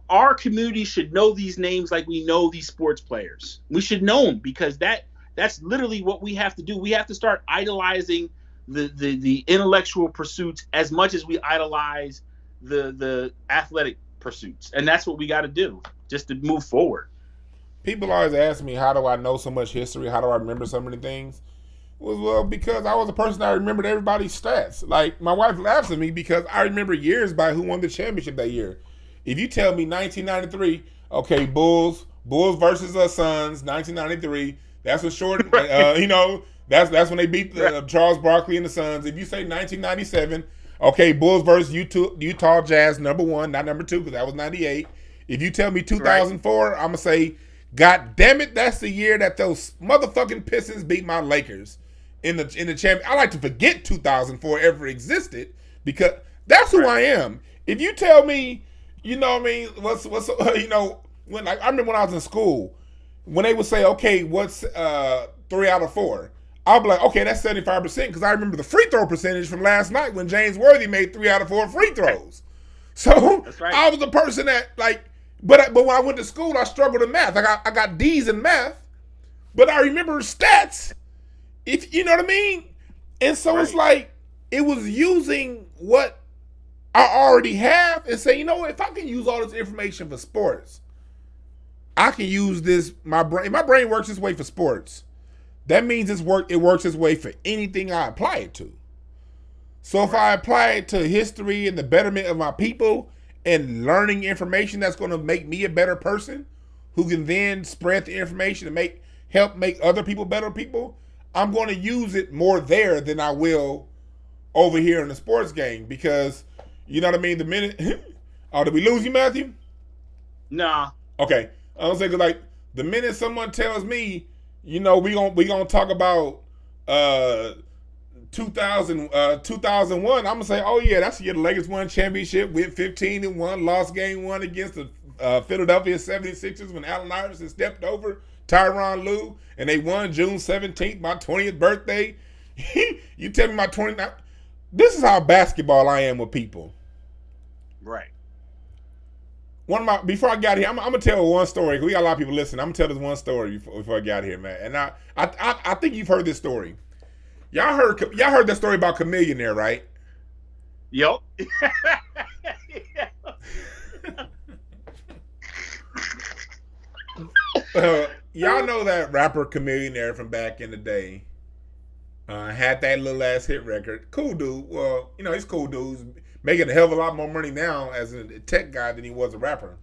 our community should know these names like we know these sports players. We should know them because that's literally what we have to do. We have to start idolizing the intellectual pursuits as much as we idolize the athletic pursuits, and that's what we got to do just to move forward. people always ask me, how do I know so much history? How do I remember so many things? Well, because I was a person that remembered everybody's stats. Like, my wife laughs at me because I remember years by who won the championship that year. If you tell me 1993, okay, Bulls versus Suns, 1993. That's what short. That's when they beat Charles Barkley and the Suns. If you say 1997, okay, Bulls versus Utah Jazz, number 1, not number 2, because that was 98. If you tell me 2004, I'm gonna say, God damn it, that's the year that those motherfucking Pistons beat my Lakers in the champion. I like to forget 2004 ever existed because that's who I am. If you tell me, you know what I mean, what's when I remember when I was in school, when they would say, okay, what's 3 out of 4? I'll be like, okay, that's 75% because I remember the free throw percentage from last night when James Worthy made 3 out of 4 free throws. So that's right. I was the person that but when I went to school, I struggled in math. I got D's in math, but I remember stats. If you know what I mean, and so It's like it was using what I already have and say, you know what, if I can use all this information for sports, I can use this. My brain works this way for sports. That means it works this way for anything I apply it to. So if I apply it to history and the betterment of my people and learning information that's going to make me a better person, who can then spread the information and help make other people better people, I'm going to use it more there than I will over here in the sports game because, you know what I mean? The minute, did we lose you, Matthew? Nah. Okay. I was thinking like the minute someone tells me, we gonna talk about 2001, I'm gonna say, oh yeah, that's the year the Lakers won championship, went 15-1, lost game 1 against the Philadelphia 76ers when Allen Iverson stepped over Tyronn Lue, and they won June 17th, my 20th birthday. You tell me my 20th. This is how basketball I am with people. Right. Before I got here, I'm gonna tell one story. We got a lot of people listening. I'm gonna tell this one story before I got here, man. And I think you've heard this story. Y'all heard that story about Chameleonaire, right? Yep. Y'all know that rapper Chameleonaire from back in the day. Had that little ass hit record. Cool dude. Well, he's cool dudes. Making a hell of a lot more money now as a tech guy than he was a rapper.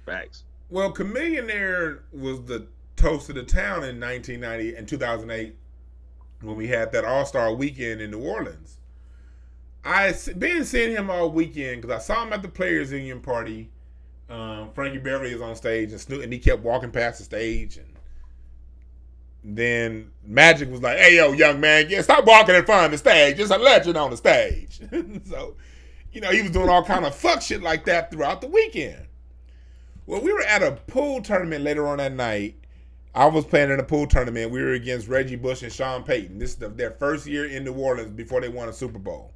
Facts. Well, Chameleonaire was the toast of the town in 1990 and 2008 when we had that All-Star weekend in New Orleans. I been seeing him all weekend because I saw him at the Players Union party. Frankie Beverly was on stage and he kept walking past the stage, and then Magic was like, hey, yo, young man, stop walking in front of the stage. There's a legend on the stage. So, he was doing all kind of fuck shit like that throughout the weekend. Well, we were at a pool tournament later on that night. I was playing in a pool tournament. We were against Reggie Bush and Sean Payton. This is their first year in New Orleans before they won a Super Bowl.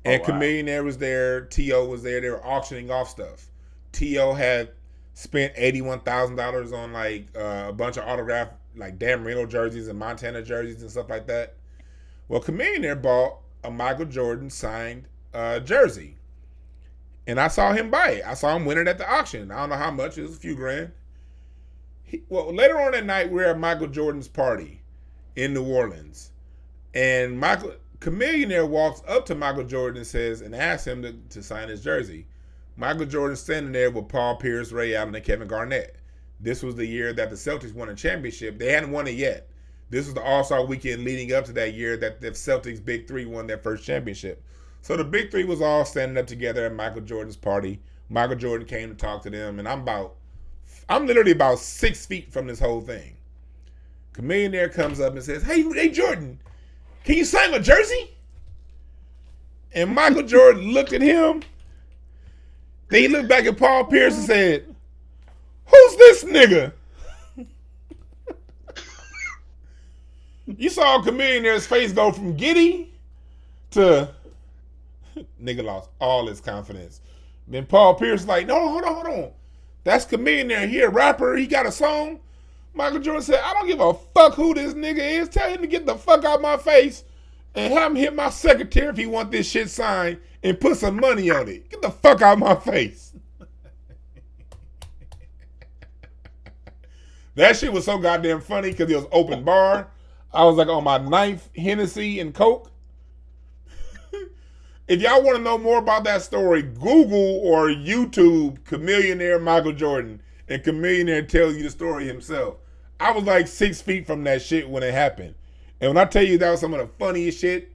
And Chameleonaire was there. T.O. was there. They were auctioning off stuff. T.O. had spent $81,000 on a bunch of autographed Dan Marino jerseys and Montana jerseys and stuff like that. Well, Chameleonaire bought a Michael Jordan signed jersey. And I saw him buy it. I saw him win it at the auction. I don't know how much. It was a few grand. Later on that night, we were at Michael Jordan's party in New Orleans. And Chameleonaire walks up to Michael Jordan and asks him to sign his jersey. Michael Jordan standing there with Paul Pierce, Ray Allen, and Kevin Garnett. This was the year that the Celtics won a championship. They hadn't won it yet. This was the All-Star weekend leading up to that year that the Celtics Big Three won their first championship. So the Big Three was all standing up together at Michael Jordan's party. Michael Jordan came to talk to them, and I'm literally about 6 feet from this whole thing. Chameleonaire comes up and says, hey Jordan, can you sign my jersey? And Michael Jordan looked at him. Then he looked back at Paul Pierce and said, who's this nigga? You saw Chameleonaire's face go from giddy to nigga lost all his confidence. Then Paul Pierce was like, no, hold on. That's Chameleonaire. He a rapper. He got a song. Michael Jordan said, I don't give a fuck who this nigga is. Tell him to get the fuck out my face and have him hit my secretary if he want this shit signed and put some money on it. Get the fuck out my face. That shit was so goddamn funny because it was open bar. I was like on my ninth Hennessy and Coke. If y'all want to know more about that story, Google or YouTube Chameleonaire Michael Jordan, and Chameleonaire tells you the story himself. I was like 6 feet from that shit when it happened. And when I tell you that was some of the funniest shit,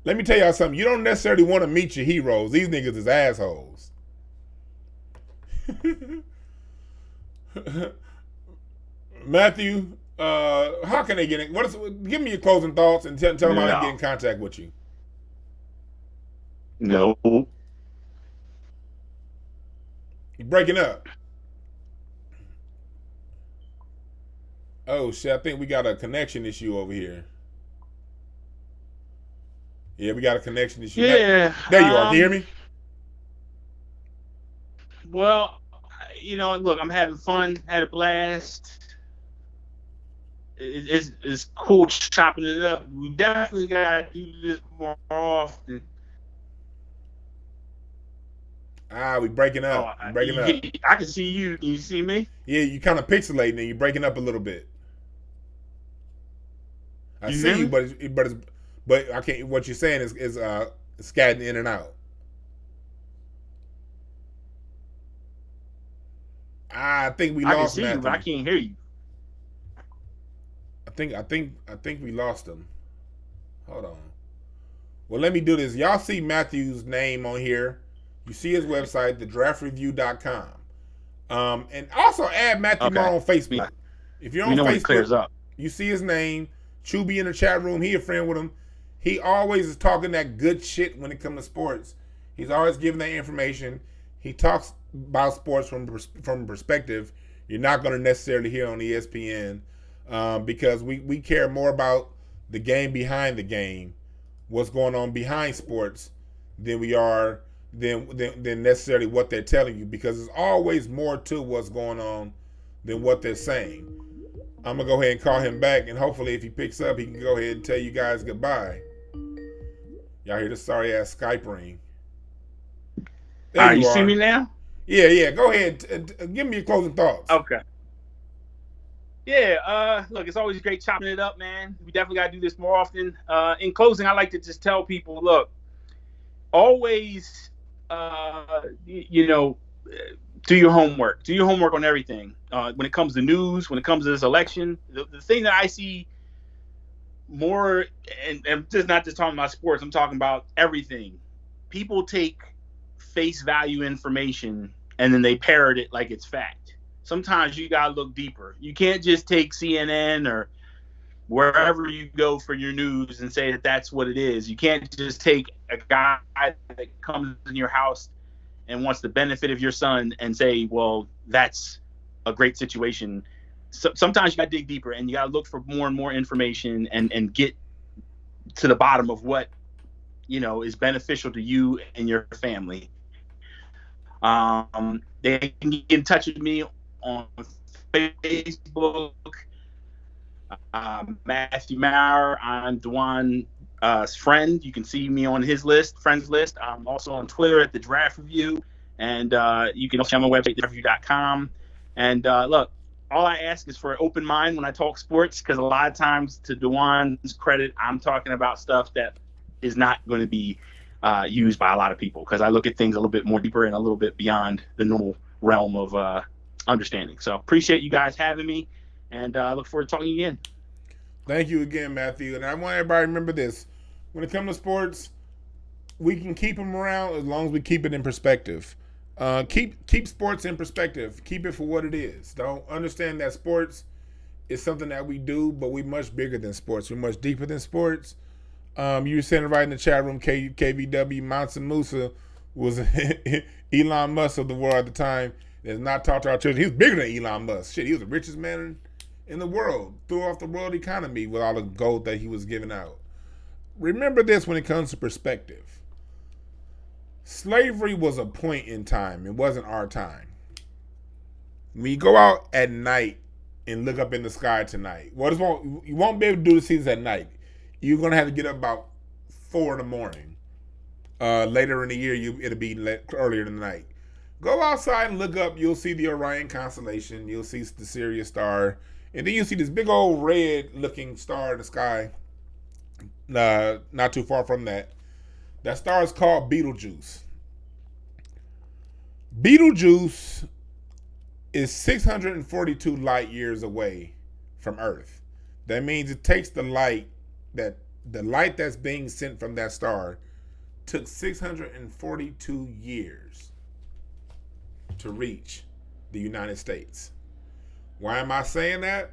let me tell y'all something. You don't necessarily want to meet your heroes. These niggas is assholes. Matthew, how can they get in? Give me your closing thoughts and tell them how they get in contact with you. No. You're breaking up. Oh shit, I think we got a connection issue over here. Yeah, we got a connection issue. Yeah. There you are. Can you hear me? Well, look, I'm having fun, had a blast. It's cool chopping it up. We definitely got to do this more often. We breaking up. Oh, breaking up. I can see you. Can you see me? Yeah, you kind of pixelating and you're breaking up a little bit. I see you, but I can't. What you're saying is scatting in and out. I think we lost. I can see Matthew. you, but I can't hear you. I think we lost him. Hold on. Well, let me do this. Y'all see Matthew's name on here. You see his website, thedraftreview.com. And also add Matthew Maurer on Facebook. If you're on Facebook, it clears up. You see his name. Chubby in the chat room. He a friend with him. He always is talking that good shit when it comes to sports. He's always giving that information. He talks about sports from a perspective you're not going to necessarily hear on ESPN, because we care more about the game behind the game, what's going on behind sports, than we are than necessarily what they're telling you, because there's always more to what's going on than what they're saying. I'm going to go ahead and call him back, and hopefully if he picks up, he can go ahead and tell you guys goodbye. Y'all hear this sorry-ass Skype ring. There you see me now? Yeah. Go ahead and give me your closing thoughts. Okay. Yeah, look, it's always great chopping it up, man. We definitely got to do this more often. In closing, I like to just tell people, look, always, do your homework. Do your homework on everything. When it comes to news, when it comes to this election, the thing that I see more, and just not just talking about sports, I'm talking about everything. People take face value information and then they parrot it like it's fact. Sometimes you gotta look deeper. You can't just take CNN or wherever you go for your news and say that that's what it is. You can't just take a guy that comes in your house and wants the benefit of your son and say, well, that's a great situation. So sometimes you gotta dig deeper and you gotta look for more and more information and get to the bottom of what is beneficial to you and your family. They can get in touch with me on Facebook, Matthew Maurer. I'm Dewan's friend. You can see me on his friends list. I'm also on Twitter at The Draft Review, and you can also see my website, thedraftreview.com. And look, all I ask is for an open mind when I talk sports, because a lot of times, to Dewan's credit, I'm talking about stuff that is not going to be used by a lot of people, because I look at things a little bit more deeper and a little bit beyond the normal realm of understanding. So appreciate you guys having me, and I look forward to talking again. Thank you again, Matthew. And I want everybody to remember this. When it comes to sports, we can keep them around as long as we keep it in perspective. Keep sports in perspective. Keep it for what it is. Don't understand that sports is something that we do, but we're much bigger than sports. We're much deeper than sports. You were saying right in the chat room, KVW, Mansa Musa was Elon Musk of the world at the time. Does not talk to our children. He was bigger than Elon Musk. Shit, he was the richest man in the world. Threw off the world economy with all the gold that he was giving out. Remember this when it comes to perspective. Slavery was a point in time. It wasn't our time. When you go out at night and look up in the sky tonight, you won't be able to do the seasons at night. You're going to have to get up about 4 in the morning. Later in the year, it'll be earlier in the night. Go outside and look up. You'll see the Orion constellation. You'll see the Sirius star. And then you'll see this big old red-looking star in the sky. Not too far from that. That star is called Betelgeuse. Betelgeuse is 642 light years away from Earth. That means it takes the light that's being sent from that star took 642 years to reach the United States. Why am I saying that?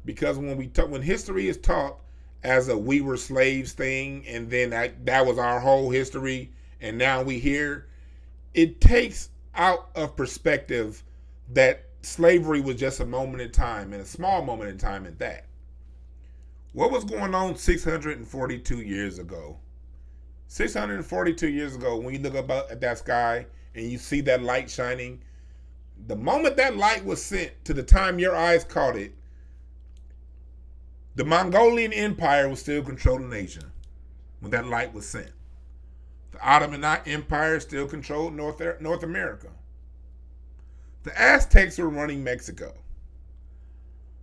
Because when history is taught as a we were slaves thing, and then that was our whole history, and now we here, it takes out of perspective that slavery was just a moment in time, and a small moment in time at that. What was going on 642 years ago? 642 years ago, when you look up at that sky and you see that light shining, the moment that light was sent to the time your eyes caught it, the Mongolian Empire was still controlling Asia when that light was sent. The Ottoman Empire still controlled North America. The Aztecs were running Mexico.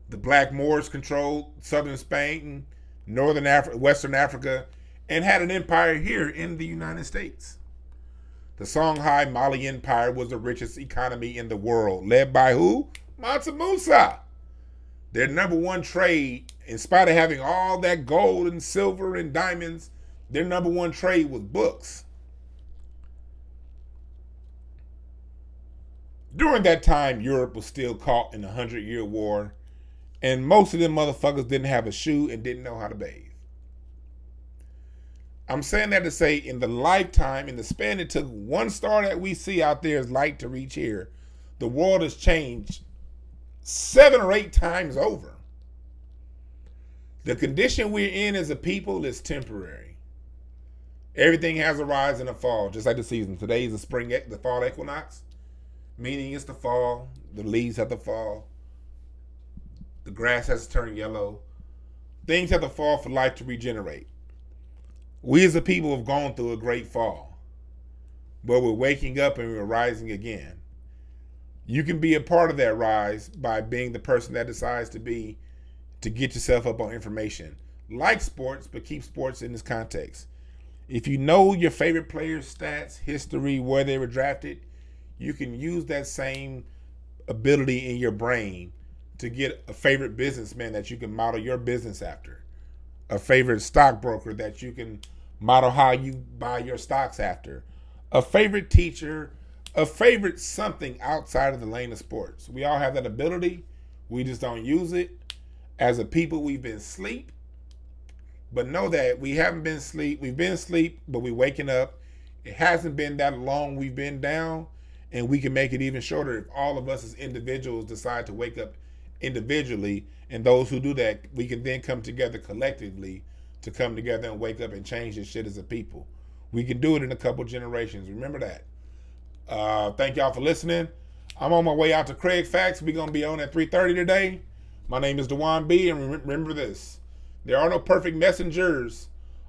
The Black Moors controlled southern Spain, Western Africa, and had an empire here in the United States. The Songhai Mali Empire was the richest economy in the world, led by who? Mansa Musa. Their number one trade, in spite of having all that gold and silver and diamonds, their number one trade was books. During that time, Europe was still caught in the 100-Year War, and most of them motherfuckers didn't have a shoe and didn't know how to bathe. I'm saying that to say, in the span it took one star that we see out there as light to reach here, the world has changed 7 or 8 times over. The condition we're in as a people is temporary. Everything has a rise and a fall, just like the season. Today is the fall equinox, meaning it's the fall. The leaves have to fall. The grass has to turn yellow. Things have to fall for life to regenerate. We as a people have gone through a great fall, but we're waking up and we're rising again. You can be a part of that rise by being the person that decides to get yourself up on information. Like sports, but keep sports in this context. If you know your favorite players' stats, history, where they were drafted, you can use that same ability in your brain to get a favorite businessman that you can model your business after. A favorite stockbroker that you can model how you buy your stocks after. A favorite teacher, a favorite something outside of the lane of sports. We all have that ability. We just don't use it. As a people, we've been asleep. But know that we haven't been asleep. We've been asleep, but we're waking up. It hasn't been that long we've been down, and we can make it even shorter if all of us as individuals decide to wake up individually, and those who do that, we can then come together collectively to come together and wake up and change this shit as a people. We can do it in a couple generations. Remember that. Thank y'all for listening. I'm on my way out to Craig Facts. We're going to be on at 3:30 today. My name is Dewan B, and remember this. There are no perfect messengers,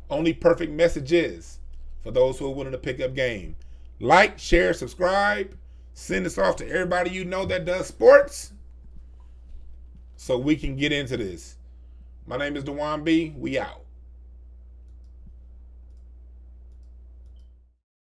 only perfect messages for those who are willing to pick up game. Like, share, subscribe. Send this off to everybody you know that does sports so we can get into this. My name is Dewan B. We out.